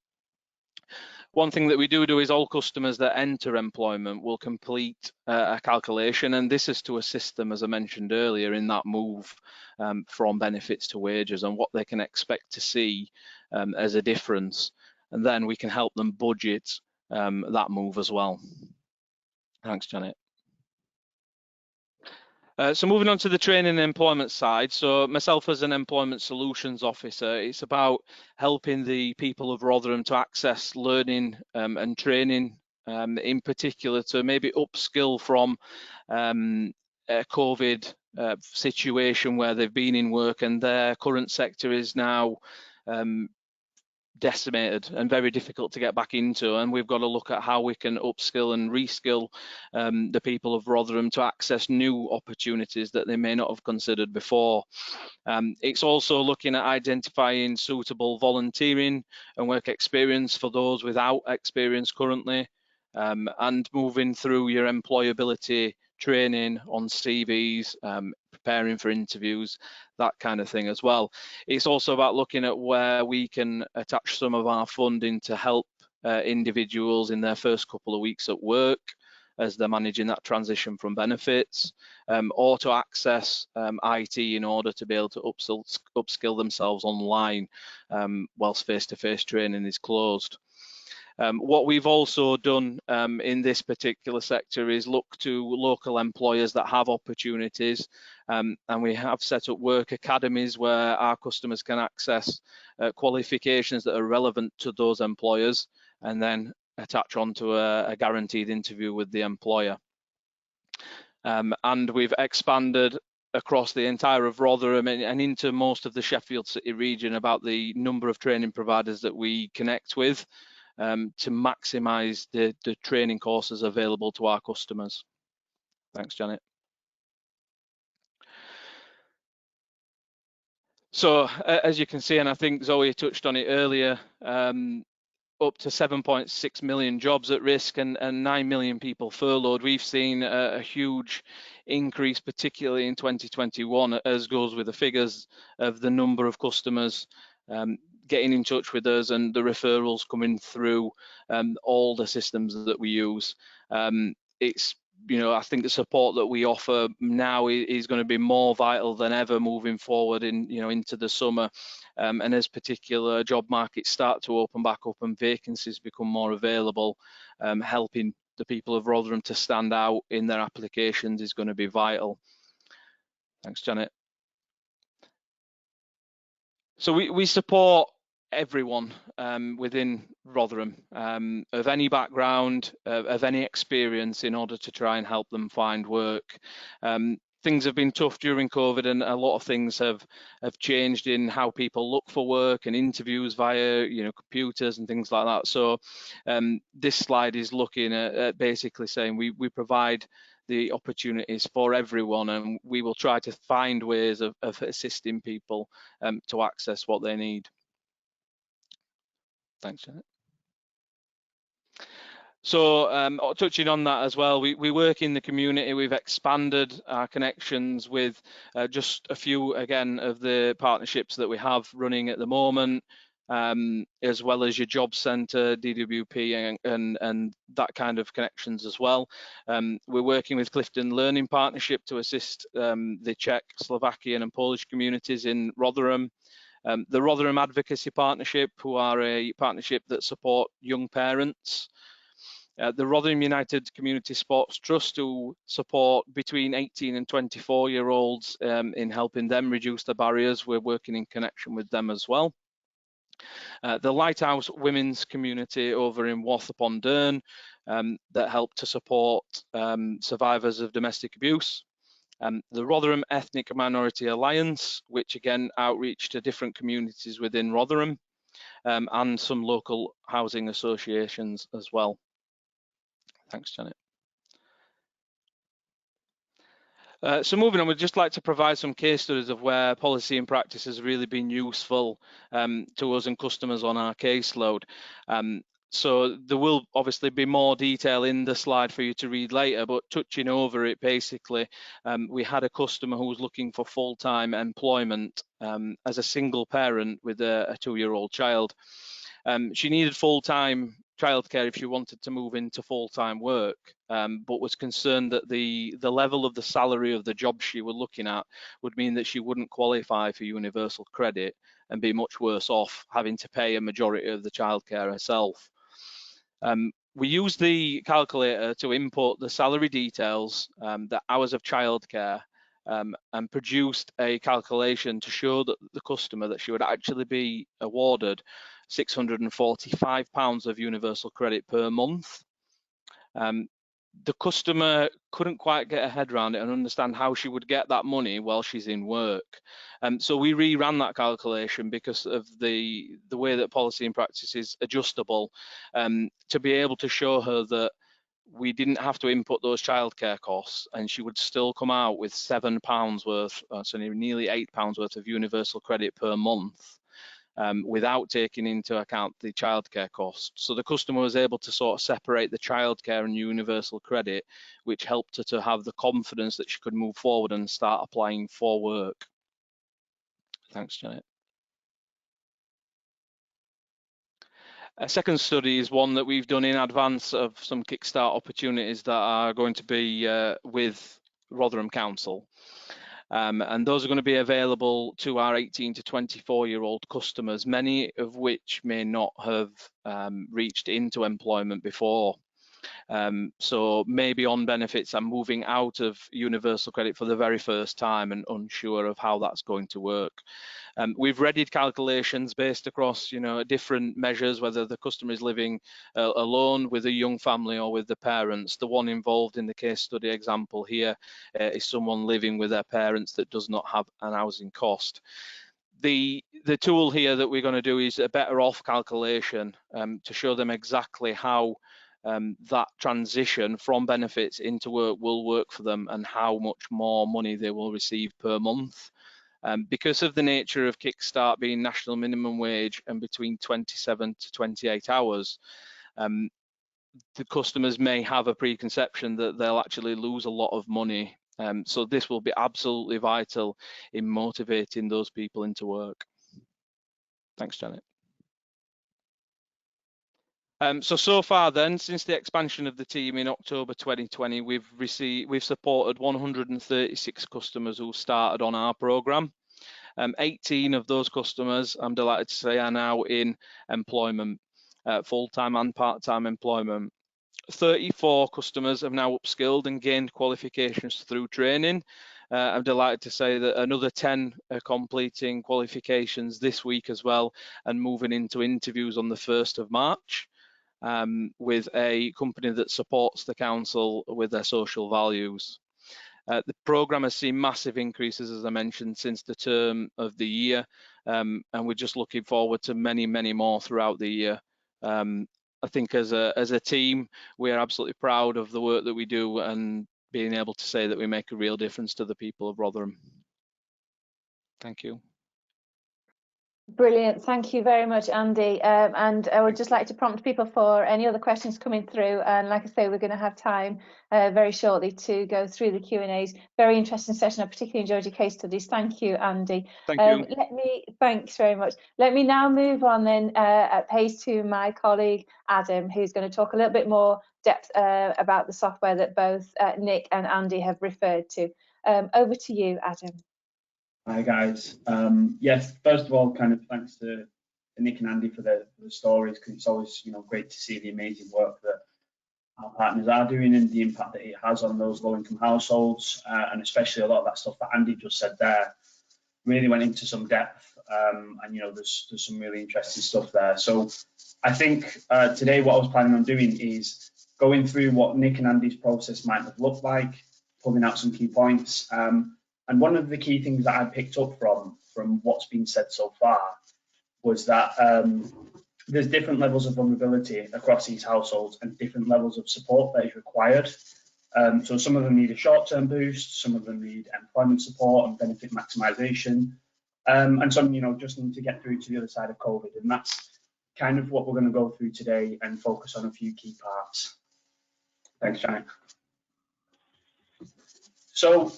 One thing that we do is all customers that enter employment will complete a calculation, and this is to assist them, as I mentioned earlier, in that move from benefits to wages and what they can expect to see as a difference. And then we can help them budget that move as well. Thanks, Janet. So moving on to the training and employment side. So myself as an employment solutions officer, it's about helping the people of Rotherham to access learning and training, in particular to maybe upskill from a COVID situation where they've been in work and their current sector is now decimated and very difficult to get back into, and we've got to look at how we can upskill and reskill the people of Rotherham to access new opportunities that they may not have considered before. It's also looking at identifying suitable volunteering and work experience for those without experience currently, and moving through your employability training on CVs, preparing for interviews, that kind of thing as well. It's also about looking at where we can attach some of our funding to help individuals in their first couple of weeks at work as they're managing that transition from benefits, or to access IT in order to be able to upskill themselves online whilst face-to-face training is closed. What we've also done in this particular sector is look to local employers that have opportunities, and we have set up work academies where our customers can access qualifications that are relevant to those employers and then attach onto a guaranteed interview with the employer. And we've expanded across the entire of Rotherham and into most of the Sheffield City region about the number of training providers that we connect with, to maximise the training courses available to our customers. Thanks, Janet. So as you can see, and I think Zoe touched on it earlier, up to 7.6 million jobs at risk and 9 million people furloughed. We've seen a huge increase, particularly in 2021, as goes with the figures of the number of customers getting in touch with us and the referrals coming through all the systems that we use. It's, I think the support that we offer now is going to be more vital than ever moving forward into the summer, and as particular job markets start to open back up and vacancies become more available, helping the people of Rotherham to stand out in their applications is going to be vital. Thanks, Janet. So we support everyone within Rotherham of any background, of any experience, in order to try and help them find work. Things have been tough during COVID, and a lot of things have changed in how people look for work and interviews via computers and things like that. So this slide is looking at basically saying we provide the opportunities for everyone, and we will try to find ways of assisting people to access what they need. Thanks, Janet. So touching on that as well, we work in the community. We've expanded our connections with just a few, again, of the partnerships that we have running at the moment, as well as your job centre, DWP, and that kind of connections as well. We're working with Clifton Learning Partnership to assist the Czech, Slovakian and Polish communities in Rotherham. The Rotherham Advocacy Partnership, who are a partnership that support young parents. The Rotherham United Community Sports Trust, who support between 18 and 24-year-olds in helping them reduce the barriers. We're working in connection with them as well. The Lighthouse Women's Community over in Wath upon Dearne, that help to support survivors of domestic abuse. The Rotherham Ethnic Minority Alliance, which again outreach to different communities within Rotherham, and some local housing associations as well. Thanks, Janet. So moving on, we'd just like to provide some case studies of where policy and practice has really been useful to us and customers on our caseload. So there will obviously be more detail in the slide for you to read later, but touching over it, basically, we had a customer who was looking for full-time employment as a single parent with a 2-year-old child. She needed full-time childcare if she wanted to move into full-time work, but was concerned that the level of the salary of the job she was looking at would mean that she wouldn't qualify for universal credit and be much worse off having to pay a majority of the childcare herself. We use the calculator to input the salary details, the hours of childcare, and produced a calculation to show that the customer that she would actually be awarded £645 of universal credit per month. The customer couldn't quite get her head around it and understand how she would get that money while she's in work. So we reran that calculation because of the way that policy and practice is adjustable, to be able to show her that we didn't have to input those childcare costs and she would still come out with £7 worth, so nearly £8 worth of universal credit per month. Without taking into account the childcare costs. So the customer was able to sort of separate the childcare and universal credit, which helped her to have the confidence that she could move forward and start applying for work. Thanks, Janet. A second study is one that we've done in advance of some Kickstart opportunities that are going to be with Rotherham Council. And those are going to be available to our 18 to 24-year-old customers, many of which may not have reached into employment before. So maybe on benefits and moving out of universal credit for the very first time and unsure of how that's going to work. We've readied calculations based across, different measures, whether the customer is living alone with a young family or with the parents. The one involved in the case study example here is someone living with their parents that does not have an housing cost. The tool here that we're going to do is a better off calculation to show them exactly how that transition from benefits into work will work for them and how much more money they will receive per month. Because of the nature of Kickstart being national minimum wage and between 27 to 28 hours, the customers may have a preconception that they'll actually lose a lot of money. So this will be absolutely vital in motivating those people into work. Thanks, Janet. So far then, since the expansion of the team in October 2020, we've supported 136 customers who started on our programme. 18 of those customers, I'm delighted to say, are now in employment, full-time and part-time employment. 34 customers have now upskilled and gained qualifications through training. I'm delighted to say that another 10 are completing qualifications this week as well and moving into interviews on the 1st of March. With a company that supports the council with their social values. The programme has seen massive increases, as I mentioned, since the term of the year, and we're just looking forward to many, many more throughout the year. I think as a team, we are absolutely proud of the work that we do and being able to say that we make a real difference to the people of Rotherham. Thank you. Brilliant, thank you very much, Andy. And I would just like to prompt people for any other questions coming through. And like I say, we're going to have time very shortly to go through the Q&As. Very interesting session. I particularly enjoyed your case studies. Thank you, Andy. Thank you. Thanks very much. Let me now move on then at pace to my colleague Adam, who's going to talk a little bit more depth about the software that both Nick and Andy have referred to. Over to you, Adam. Hi guys. Yes, first of all, kind of thanks to Nick and Andy for the stories, because it's always great to see the amazing work that our partners are doing and the impact that it has on those low-income households, and especially a lot of that stuff that Andy just said there really went into some depth, and there's some really interesting stuff there. So I think today what I was planning on doing is going through what Nick and Andy's process might have looked like, pulling out some key points. And one of the key things that I picked up from what's been said so far was that there's different levels of vulnerability across these households and different levels of support that is required. So some of them need a short-term boost, some of them need employment support and benefit maximisation, and some just need to get through to the other side of COVID. And that's kind of what we're going to go through today and focus on a few key parts. Thanks, Janet. So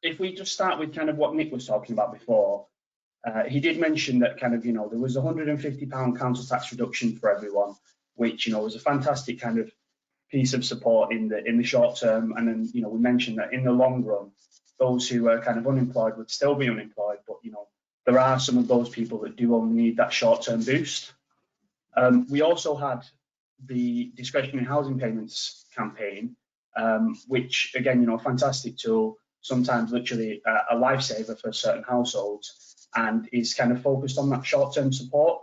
if we just start with kind of what Nick was talking about before, he did mention that kind of, there was a £150 council tax reduction for everyone, which, was a fantastic kind of piece of support in the short term. And then, we mentioned that in the long run, those who are kind of unemployed would still be unemployed, but, there are some of those people that do only need that short term boost. We also had the discretionary housing payments campaign, which again, a fantastic tool, sometimes literally a lifesaver for certain households, and is kind of focused on that short-term support.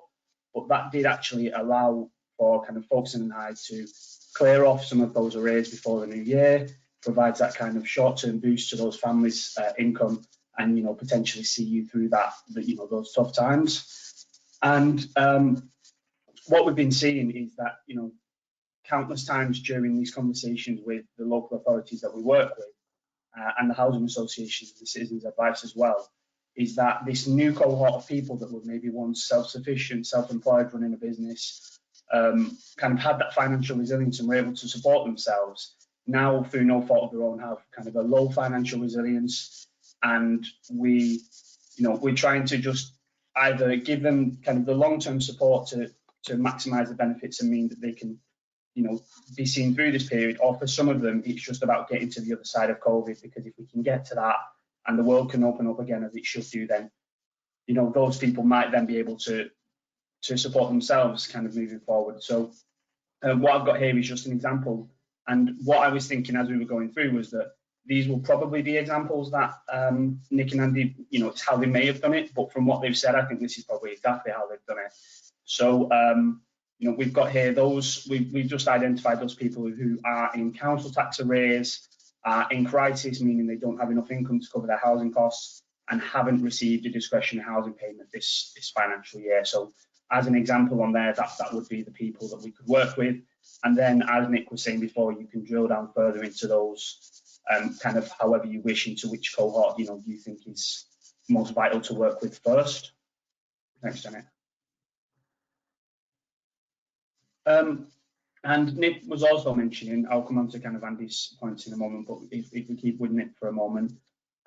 But that did actually allow for kind of Folkestone and Hyde to clear off some of those arrears before the new year, provides that kind of short-term boost to those families' income, and potentially see you through that those tough times. And what we've been seeing is that countless times during these conversations with the local authorities that we work with, and the housing associations, the citizens' advice as well, is that this new cohort of people that were maybe once self-sufficient, self-employed, running a business, kind of had that financial resilience and were able to support themselves, now through no fault of their own have kind of a low financial resilience, and we're trying to just either give them kind of the long-term support to maximise the benefits and mean that they can be seen through this period, or for some of them it's just about getting to the other side of COVID, because if we can get to that and the world can open up again as it should do, then those people might then be able to support themselves kind of moving forward. So what I've got here is just an example, and what I was thinking as we were going through was that these will probably be examples that Nick and Andy, it's how they may have done it, but from what they've said, I think this is probably exactly how they've done it. So we've got here we've just identified those people who are in council tax arrears, are in crisis, meaning they don't have enough income to cover their housing costs, and haven't received a discretionary housing payment this financial year. So as an example on there, that would be the people that we could work with. And then, as Nick was saying before, you can drill down further into those, kind of however you wish, into which cohort you think is most vital to work with first. Thanks, Janet. And Nick was also mentioning, I'll come on to kind of Andy's points in a moment, but if we keep with Nick for a moment,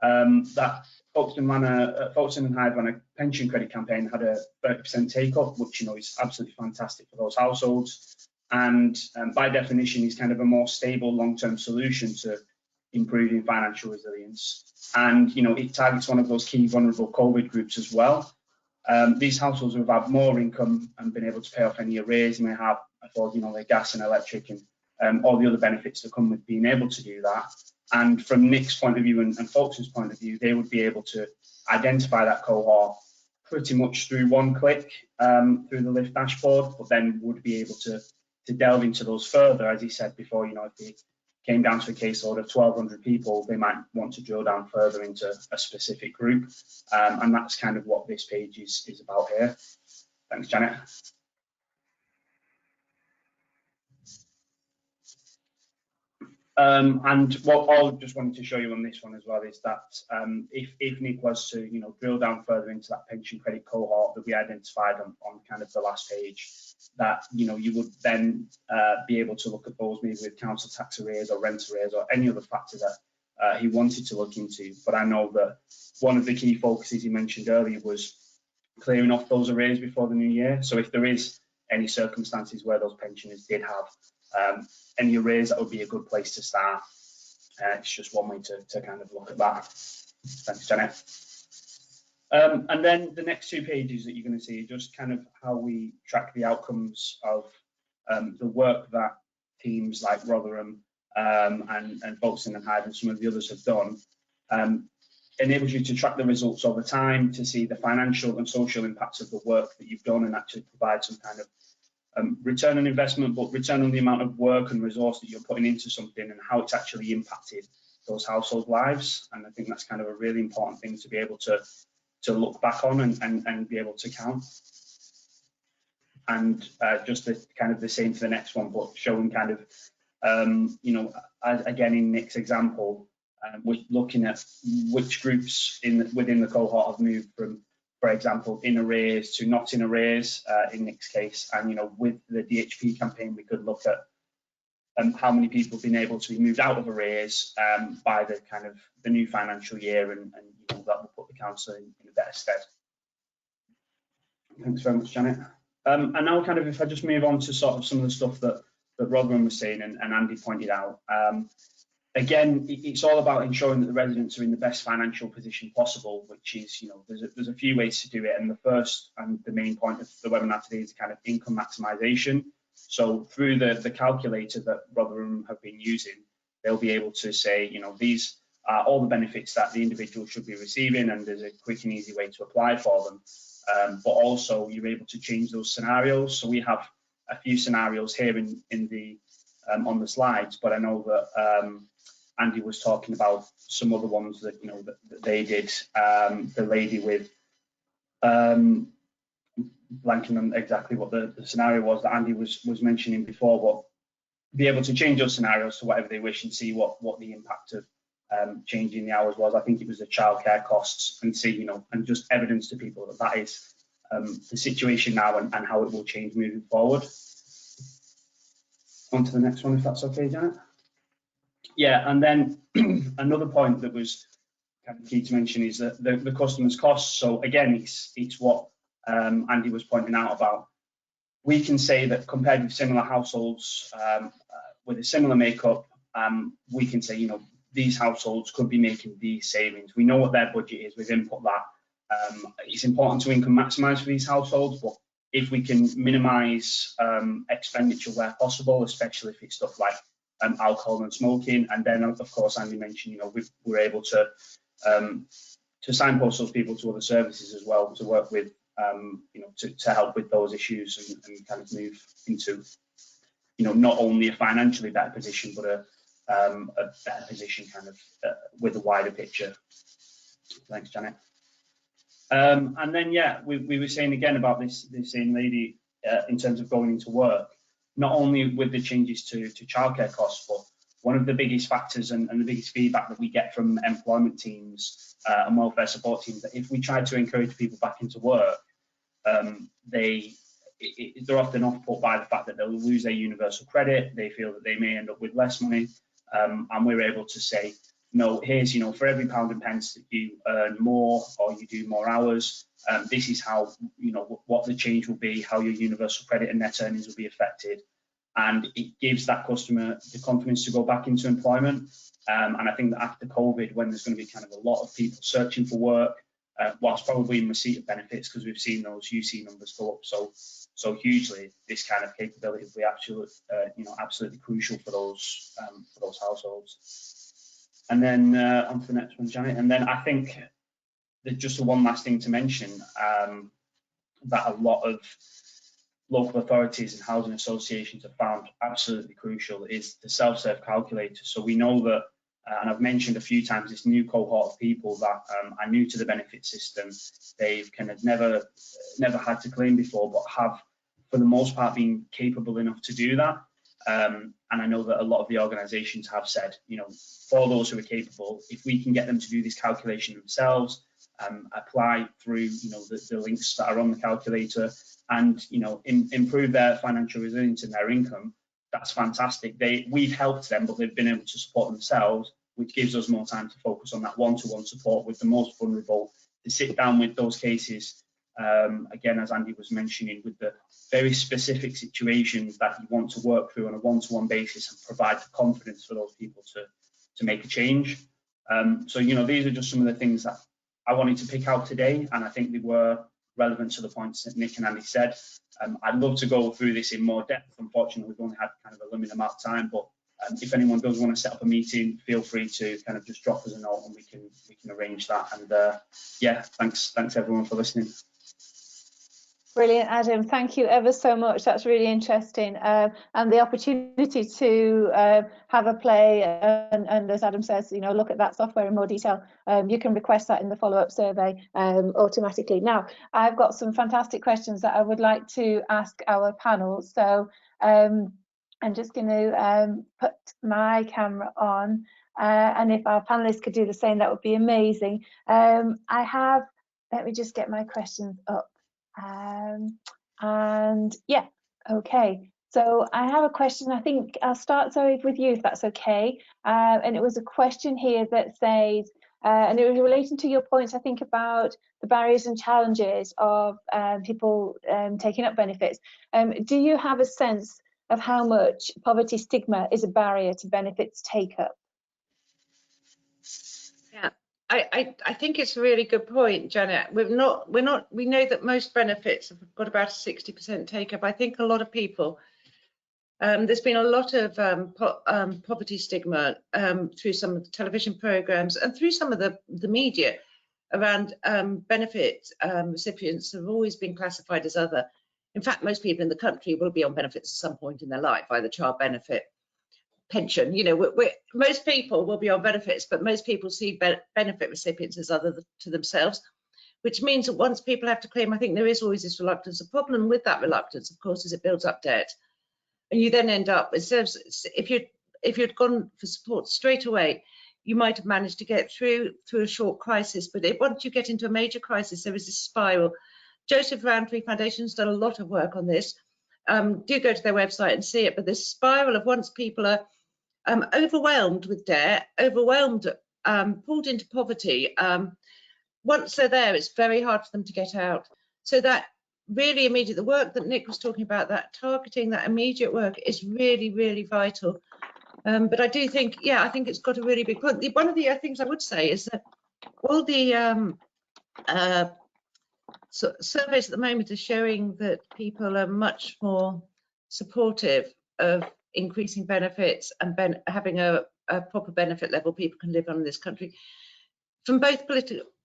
that Folkestone and Hyde ran a pension credit campaign, had a 30% take up, which is absolutely fantastic for those households, and by definition is kind of a more stable long-term solution to improving financial resilience. And it targets one of those key vulnerable COVID groups as well. These households who have had more income and been able to pay off any arrears may have afford their gas and electric and all the other benefits that come with being able to do that. And from Nick's point of view and Folkestone's point of view, they would be able to identify that cohort pretty much through one click through the Lift dashboard, but then would be able to delve into those further. As he said before, if they came down to a caseload of 1,200 people, they might want to drill down further into a specific group, and that's kind of what this page is about here. Thanks, Janet. And what I just wanted to show you on this one as well is that if Nick was to drill down further into that pension credit cohort that we identified on kind of the last page, that you would then be able to look at those maybe with council tax arrears or rent arrears or any other factor that he wanted to look into. But I know that one of the key focuses he mentioned earlier was clearing off those arrears before the new year. So if there is any circumstances where those pensioners did have any arrears, that would be a good place to start. It's just one way to kind of look at that. Thanks, Janet. And then the next two pages that you're going to see are just kind of how we track the outcomes of the work that teams like Rotherham and Folkestone and Hyde and some of the others have done. Enables you to track the results over time, to see the financial and social impacts of the work that you've done, and actually provide some kind of return on investment, but return on the amount of work and resource that you're putting into something and how it's actually impacted those household lives. And I think that's kind of a really important thing to be able to look back on and be able to count. And just kind of the same for the next one, but showing kind of, again in Nick's example, we're looking at which groups within the cohort have moved from, for example, in arrears to not in arrears in Nick's case. And with the DHP campaign, we could look at how many people have been able to be moved out of arrears by the kind of the new financial year, and that will put the council in a better stead. Thanks very much, Janet. And now kind of if I just move on to sort of some of the stuff that Rotherham was saying and Andy pointed out. Again, it's all about ensuring that the residents are in the best financial position possible, which is, there's a few ways to do it. And the first and the main point of the webinar today is kind of income maximisation. So through the calculator that Rotherham have been using, they'll be able to say, you know, these are all the benefits that the individual should be receiving, and there's a quick and easy way to apply for them. But also you're able to change those scenarios. So we have a few scenarios here in the on the slides, but I know that Andy was talking about some other ones that, you know, that they did. The lady with blanking on exactly what the scenario was that Andy was mentioning before, but be able to change those scenarios to whatever they wish and see what the impact of changing the hours was. I think it was the childcare costs, and see, you know, and just evidence to people that that is the situation now and how it will change moving forward. On to the next one, if that's okay, Janet. Yeah, and then another point that was kind of key to mention is that the customer's costs. So again, it's what Andy was pointing out about. We can say that compared with similar households with a similar makeup, we can say, you know, these households could be making these savings. We know what their budget is, we've input that. It's important to income maximise for these households, but if we can minimise expenditure where possible, especially if it's stuff like alcohol and smoking, and then of course Andy mentioned, you know, we're able to signpost those people to other services as well, to work with, you know, to help with those issues and kind of move into, you know, not only a financially better position, but a better position kind of with a wider picture. Thanks, Janet. And then, yeah, we were saying again about this same lady in terms of going into work, not only with the changes to childcare costs, but one of the biggest factors and the biggest feedback that we get from employment teams and welfare support teams, that if we try to encourage people back into work, they're often off put by the fact that they'll lose their universal credit. They feel that they may end up with less money, and we're able to say, no, here's, you know, for every pound and pence that you earn more or you do more hours, this is how, you know, what the change will be, how your universal credit and net earnings will be affected. And it gives that customer the confidence to go back into employment. And I think that after COVID, when there's going to be kind of a lot of people searching for work, whilst probably in receipt of benefits, because we've seen those UC numbers go up so hugely, this kind of capability will be absolutely crucial for those households. And then on to the next one, Janet. And then I think that just one last thing to mention, that a lot of local authorities and housing associations have found absolutely crucial is the self-serve calculator. So we know that, and I've mentioned a few times, this new cohort of people that are new to the benefit system. They've kind of never had to claim before, but have, for the most part, been capable enough to do that. And I know that a lot of the organisations have said, you know, for those who are capable, if we can get them to do this calculation themselves, apply through, you know, the links that are on the calculator, and, you know, improve their financial resilience and their income, that's fantastic. We've helped them, but they've been able to support themselves, which gives us more time to focus on that one-to-one support with the most vulnerable, to sit down with those cases, again, as Andy was mentioning, with the very specific situations that you want to work through on a one-to-one basis, and provide the confidence for those people to make a change. So, you know, these are just some of the things that I wanted to pick out today, and I think they were relevant to the points that Nick and Andy said. I'd love to go through this in more depth. Unfortunately, we've only had kind of a limited amount of time, but if anyone does want to set up a meeting, feel free to kind of just drop us a note and we can arrange that. And yeah, thanks everyone for listening. Brilliant, Adam. Thank you ever so much. That's really interesting. And the opportunity to have a play and as Adam says, you know, look at that software in more detail. You can request that in the follow-up survey automatically. Now, I've got some fantastic questions that I would like to ask our panel. So I'm just going to put my camera on, and if our panelists could do the same, that would be amazing. Let me just get my questions up. And yeah, okay. So I have a question. I think I'll start, Zoe, with you, if that's okay. And it was a question here that says, and it was relating to your points, I think, about the barriers and challenges of people taking up benefits. Do you have a sense of how much poverty stigma is a barrier to benefits take up? Yeah, I think it's a really good point, Janet. We know that most benefits have got about a 60% take up. I think a lot of people There's been a lot of poverty stigma through some of the television programs and through some of the media around benefit recipients have always been classified as other. In fact, most people in the country will be on benefits at some point in their life, either child benefit, pension. You know, most people will be on benefits, but most people see benefit recipients as other to themselves, which means that once people have to claim, I think there is always this reluctance. The problem with that reluctance, of course, is it builds up debt. And you then end up, if you'd gone for support straight away, you might have managed to get through a short crisis. But once you get into a major crisis, there is this spiral. Joseph Rowntree Foundation has done a lot of work on this. Do go to their website and see it. But this spiral of once people are overwhelmed with debt, overwhelmed, pulled into poverty, once they're there, it's very hard for them to get out. So that really immediate, the work that Nick was talking about, that targeting, that immediate work is really, really vital. But I do think, yeah, I think it's got a really big point. One of the other things I would say is that all the surveys at the moment are showing that people are much more supportive of increasing benefits and having a proper benefit level people can live on in this country. From both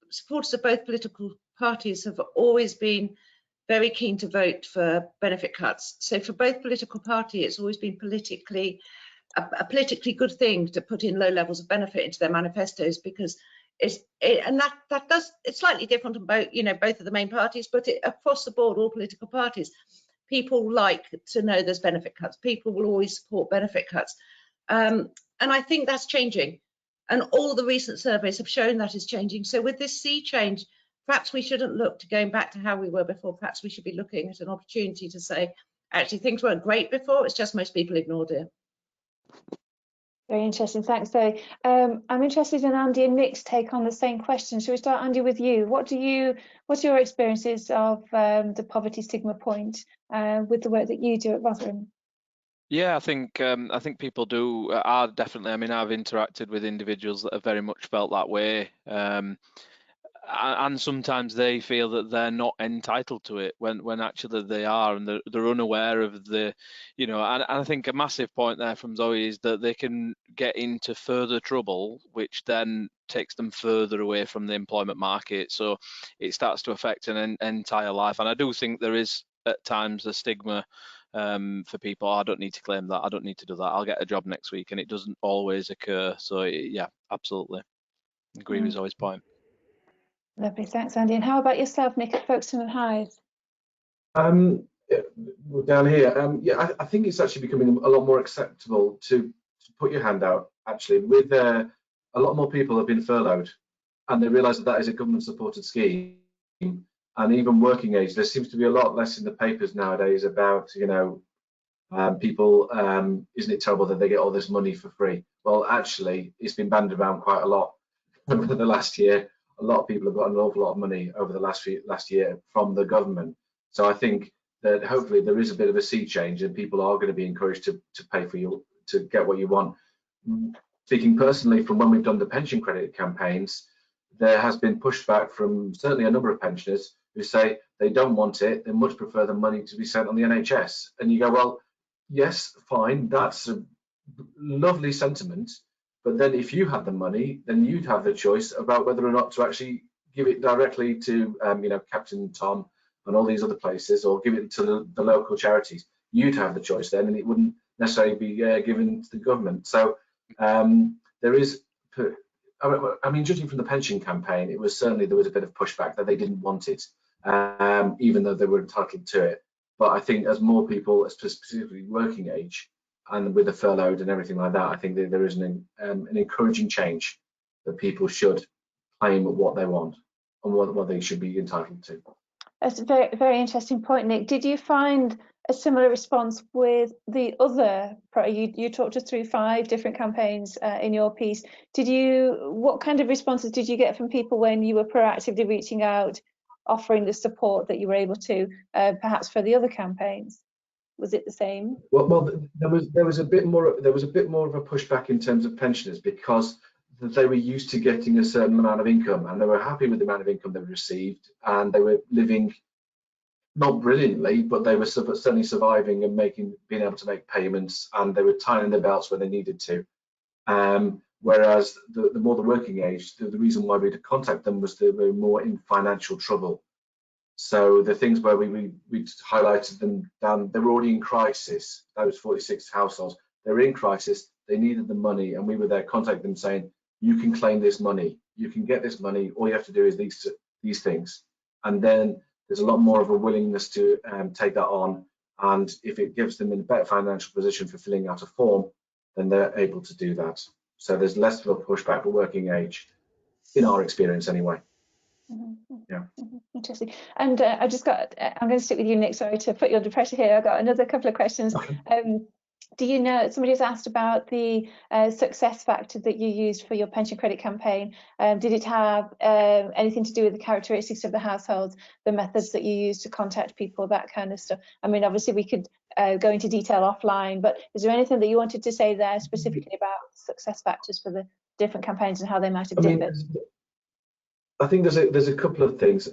supporters of both political parties have always been very keen to vote for benefit cuts. So for both political parties, it's always been a politically good thing to put in low levels of benefit into their manifestos, because it's slightly different on both, you know, both of the main parties, but across the board, all political parties, people like to know there's benefit cuts. People will always support benefit cuts. And I think that's changing. And all the recent surveys have shown that is changing. So with this sea change, perhaps we shouldn't look to going back to how we were before. Perhaps we should be looking at an opportunity to say, actually, things weren't great before. It's just most people ignored it. Very interesting. Thanks, Zoe. I'm interested in Andy and Nick's take on the same question. Shall we start, Andy, with you? What's your experiences of the poverty stigma point with the work that you do at Rotherham? Yeah, I think people are definitely. I mean, I've interacted with individuals that have very much felt that way, and sometimes they feel that they're not entitled to it when actually they are, and they're unaware of the, you know. And I think a massive point there from Zoe is that they can get into further trouble, which then takes them further away from the employment market. So it starts to affect an entire life. And I do think there is at times a stigma. For people, I don't need to claim that, I don't need to do that, I'll get a job next week, and it doesn't always occur. So yeah, absolutely agree with Zoe's point. Lovely, thanks, Andy. And how about yourself, Nick, at Folkestone and Hythe? Down here, yeah, I think it's actually becoming a lot more acceptable to put your hand out. Actually, with a lot more people have been furloughed, and they realise that is a government-supported scheme. And even working age, there seems to be a lot less in the papers nowadays about, you know, people, isn't it terrible that they get all this money for free? Well, actually, it's been bandied around quite a lot over the last year. A lot of people have got an awful lot of money over the last year from the government. So I think that hopefully there is a bit of a sea change, and people are going to be encouraged to pay for to get what you want. Speaking personally, from when we've done the pension credit campaigns, there has been pushback from certainly a number of pensioners who say they don't want it, they much prefer the money to be sent on the NHS. And you go, well, yes, fine, that's a lovely sentiment, but then if you had the money, then you'd have the choice about whether or not to actually give it directly to, you know, Captain Tom and all these other places, or give it to the local charities. You'd have the choice then, and it wouldn't necessarily be given to the government. So there is, I mean, judging from the pension campaign, there was a bit of pushback that they didn't want it, even though they were entitled to it. But I think as more people, specifically working age, and with the furloughed and everything like that, I think that there is an encouraging change that people should claim what they want and what they should be entitled to. That's a very, very interesting point, Nick. Did you find a similar response with the other? You talked us through 5 different campaigns in your piece. What kind of responses did you get from people when you were proactively reaching out, offering the support that you were able to, perhaps for the other campaigns? Was it the same? Well, there was a bit more of a pushback in terms of pensioners, because they were used to getting a certain amount of income, and they were happy with the amount of income they received, and they were living not brilliantly, but they were certainly surviving and being able to make payments, and they were tightening their belts when they needed to. Whereas the more the working age, the reason why we'd contact them was they were more in financial trouble. So the things where we highlighted them down, they were already in crisis. Those 46 households, they were in crisis, they needed the money, and we were there contacting them saying, you can claim this money, you can get this money, all you have to do is these things. And then there's a lot more of a willingness to take that on, and if it gives them in a better financial position for filling out a form, then they're able to do that. So there's less of a pushback for working age, in our experience anyway. Yeah. Interesting. And I'm going to stick with you, Nick. Sorry to put you under pressure here. I've got another couple of questions. Okay. Do you know, somebody's asked about the success factor that you used for your pension credit campaign. Did it have anything to do with the characteristics of the households, the methods that you used to contact people, that kind of stuff? I mean, obviously we could go into detail offline, but is there anything that you wanted to say there specifically about success factors for the different campaigns and how they might have differed? I think there's a couple of things.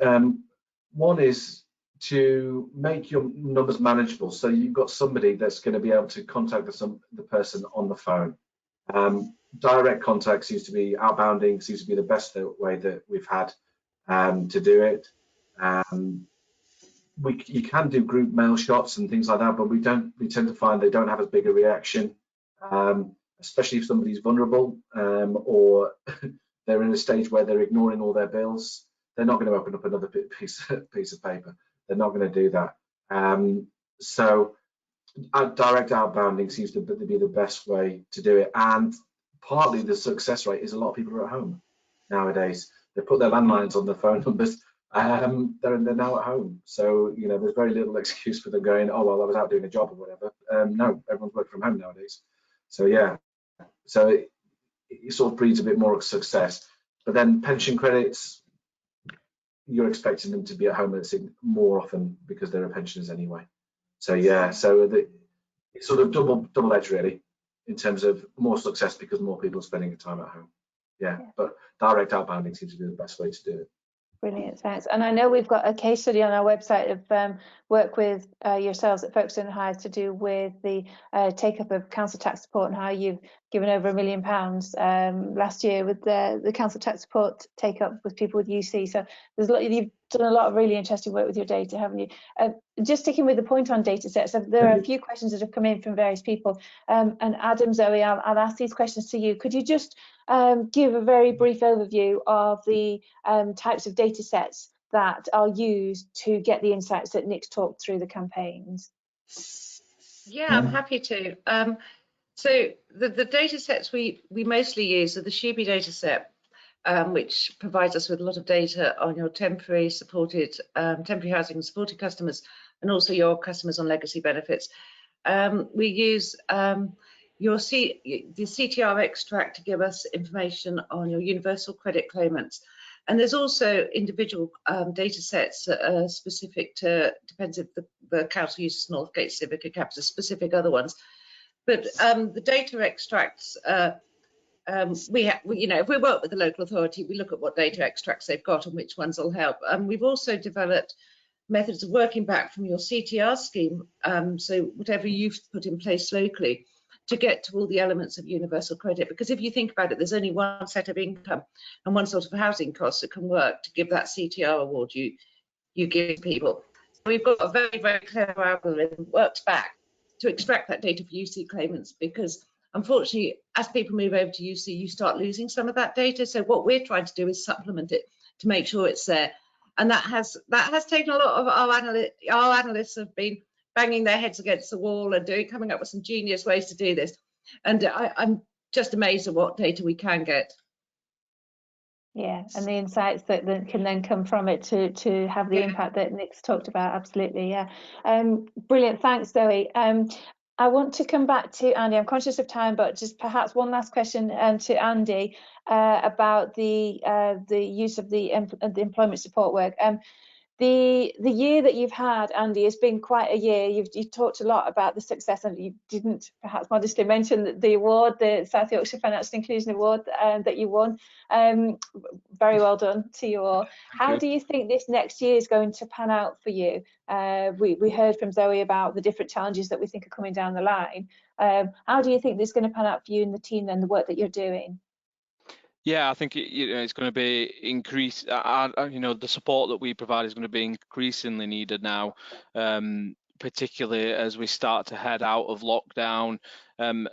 One is to make your numbers manageable, so you've got somebody that's going to be able to contact the person on the phone. Direct contact seems to be outbounding, seems to be the best way that we've had to do it. You can do group mail shots and things like that, but we tend to find they don't have as big a reaction, especially if somebody's vulnerable or they're in a stage where they're ignoring all their bills. They're not going to open up another piece of paper. They're not going to do that. So direct outbounding seems to be the best way to do it. And partly the success rate is a lot of people are at home nowadays. They put their landlines on their phone numbers. They're now at home. So, you know, there's very little excuse for them going, oh, well, I was out doing a job or whatever. No, everyone's working from home nowadays. So, yeah. So it sort of breeds a bit more success. But then pension credits, you're expecting them to be at home more often because they're pensioners anyway. So yeah, so it's sort of double-edged really in terms of more success because more people are spending time at home. Yeah, but direct outbounding seems to be the best way to do it. Brilliant, thanks. And I know we've got a case study on our website of work with yourselves at Folkestone Hires to do with the take-up of council tax support and how you've given over £1 million last year with the council tax support take-up with people with UC. So there's you've done a lot of really interesting work with your data, haven't you? Just sticking with the point on data sets, there are a few questions that have come in from various people. And Adam, Zoe, I'll ask these questions to you. Could you just give a very brief overview of the types of data sets that are used to get the insights that Nick's talked through the campaigns? Yeah, I'm happy to. So the data sets we mostly use are the Shuby data set, which provides us with a lot of data on your temporary housing supported customers, and also your customers on legacy benefits. We use the CTR extract to give us information on your universal credit claimants. And there's also individual data sets that are specific to, depends if the council uses Northgate, Civic, or Capita, specific other ones. But the data extracts, if we work with the local authority, we look at what data extracts they've got and which ones will help. We've also developed methods of working back from your CTR scheme, so whatever you've put in place locally, to get to all the elements of universal credit. Because if you think about it, there's only one set of income and one sort of housing costs that can work to give that CTR award you give people. So we've got a very, very clever algorithm worked back to extract that data for UC claimants, because unfortunately, as people move over to UC, you start losing some of that data. So what we're trying to do is supplement it to make sure it's there. And that has taken a lot of our analysts have been banging their heads against the wall and coming up with some genius ways to do this. And I'm just amazed at what data we can get. Yeah, and the insights that can then come from it to have the impact that Nick's talked about. Absolutely, yeah. Brilliant, thanks, Zoe. I want to come back to Andy. I'm conscious of time, but just perhaps one last question to Andy about the use of the employment support work. The year that you've had, Andy, has been quite a year. You've talked a lot about the success, and you didn't perhaps modestly mention the award, the South Yorkshire Financial Inclusion Award that you won. Very well done to you all. How do you think this next year is going to pan out for you? We heard from Zoe about the different challenges that we think are coming down the line. How do you think this is going to pan out for you and the team and the work that you're doing? Yeah, I think it's going to be increased. The support that we provide is going to be increasingly needed now, particularly as we start to head out of lockdown and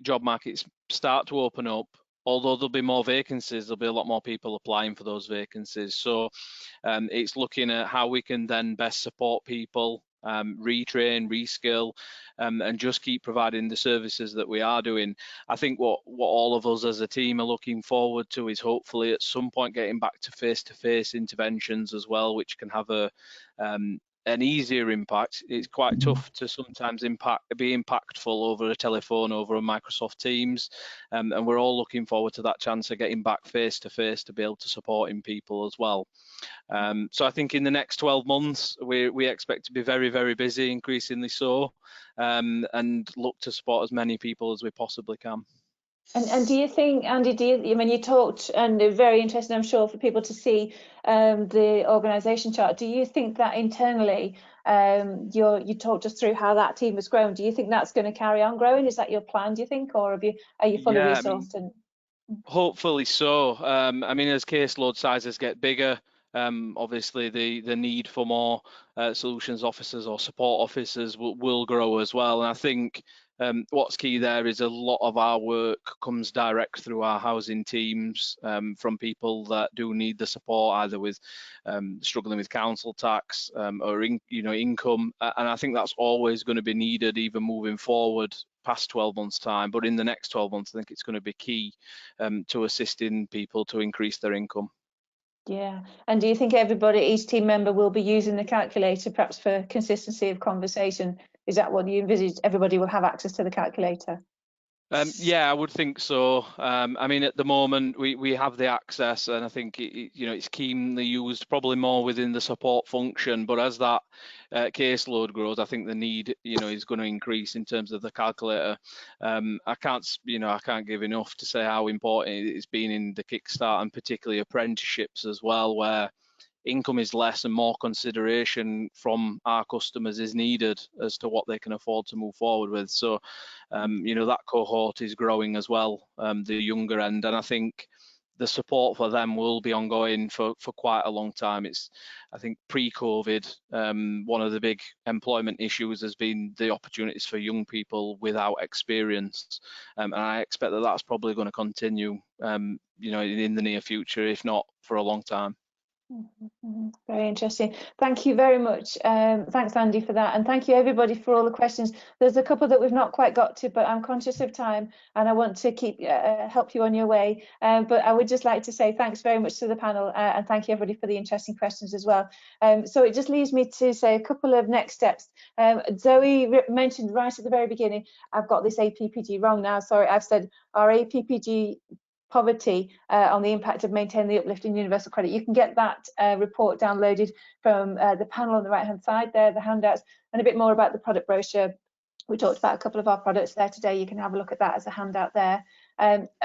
job markets start to open up. Although there'll be more vacancies, there'll be a lot more people applying for those vacancies. So it's looking at how we can then best support people, retrain, reskill, and just keep providing the services that we are doing. I think what all of us as a team are looking forward to is hopefully at some point getting back to face-to-face interventions as well, which can have an easier impact. It's quite tough to sometimes be impactful over a telephone, over a Microsoft Teams, and we're all looking forward to that chance of getting back face to face to be able to supporting people as well. So I think in the next 12 months we expect to be very, very busy, increasingly so, and look to support as many people as we possibly can. And do you think, Andy, you talked, and very interesting, I'm sure, for people to see the organisation chart. Do you think that internally, you talked us through how that team has grown. Do you think that's going to carry on growing? Is that your plan, do you think, or are you fully resourced? Hopefully so. As caseload sizes get bigger, obviously the need for more solutions officers or support officers will grow as well. And I think what's key there is a lot of our work comes direct through our housing teams from people that do need the support, either with struggling with council tax or income. And I think that's always going to be needed, even moving forward past 12 months time. But in the next 12 months, I think it's going to be key to assisting people to increase their income. Yeah, and do you think each team member will be using the calculator, perhaps for consistency of conversation? Is that what you envisage? Everybody will have access to the calculator? Yeah, I would think so. At the moment we have the access, and I think it's keenly used, probably more within the support function. But as that caseload grows, I think the need is going to increase in terms of the calculator. I can't give enough to say how important it's been in the kickstart, and particularly apprenticeships as well, where income is less and more consideration from our customers is needed as to what they can afford to move forward with. So that cohort is growing as well, the younger end, and I think the support for them will be ongoing for quite a long time. I think pre-COVID, one of the big employment issues has been the opportunities for young people without experience, and I expect that that's probably going to continue in the near future, if not for a long time. Very interesting. Thank you very much. Thanks, Andy, for that, and thank you everybody for all the questions. There's a couple that we've not quite got to, but I'm conscious of time and I want to keep help you on your way. But I would just like to say thanks very much to the panel, and thank you everybody for the interesting questions as well. So it just leaves me to say a couple of next steps. Zoe mentioned right at the very beginning, I've got this APPG wrong now, sorry, I've said our APPG poverty on the impact of maintaining the uplift in universal credit. You can get that report downloaded from the panel on the right hand side there, the handouts, and a bit more about the product brochure. We talked about a couple of our products there today. You can have a look at that as a handout there.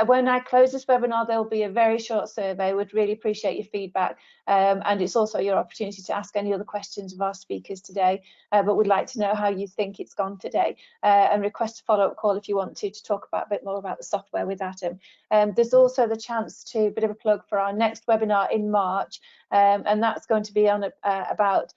When I close this webinar, there'll be a very short survey. We'd really appreciate your feedback, and it's also your opportunity to ask any other questions of our speakers today, but we'd like to know how you think it's gone today, and request a follow-up call if you want to talk about a bit more about the software with Atom. There's also the chance to, bit of a plug for our next webinar in March, and that's going to be on about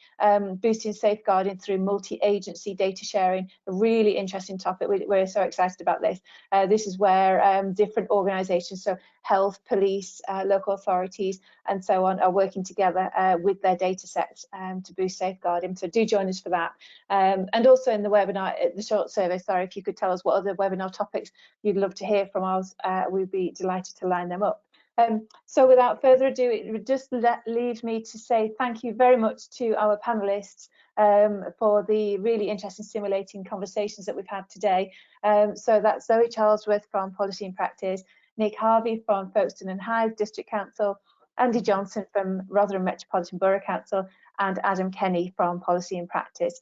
boosting safeguarding through multi-agency data sharing, a really interesting topic. We're so excited about this. This is where different organisations, so health, police, local authorities and so on, are working together with their data sets to boost safeguarding. So do join us for that. And also in the webinar, the short survey, sorry, if you could tell us what other webinar topics you'd love to hear from us, we'd be delighted to line them up. So without further ado, it just leaves me to say thank you very much to our panelists for the really interesting, stimulating conversations that we've had today. So that's Zoe Charlesworth from Policy and Practice, Nick Harvey from Folkestone and Hythe District Council, Andy Johnson from Rotherham Metropolitan Borough Council, and Adam Kenny from Policy and Practice.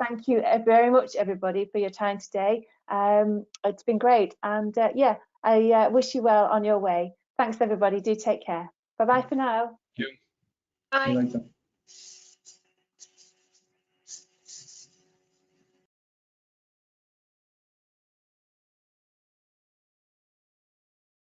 Thank you very much, everybody, for your time today. It's been great, and yeah, I wish you well on your way. Thanks, everybody. Do take care. Bye-bye for now. Thank you. Bye. See you later.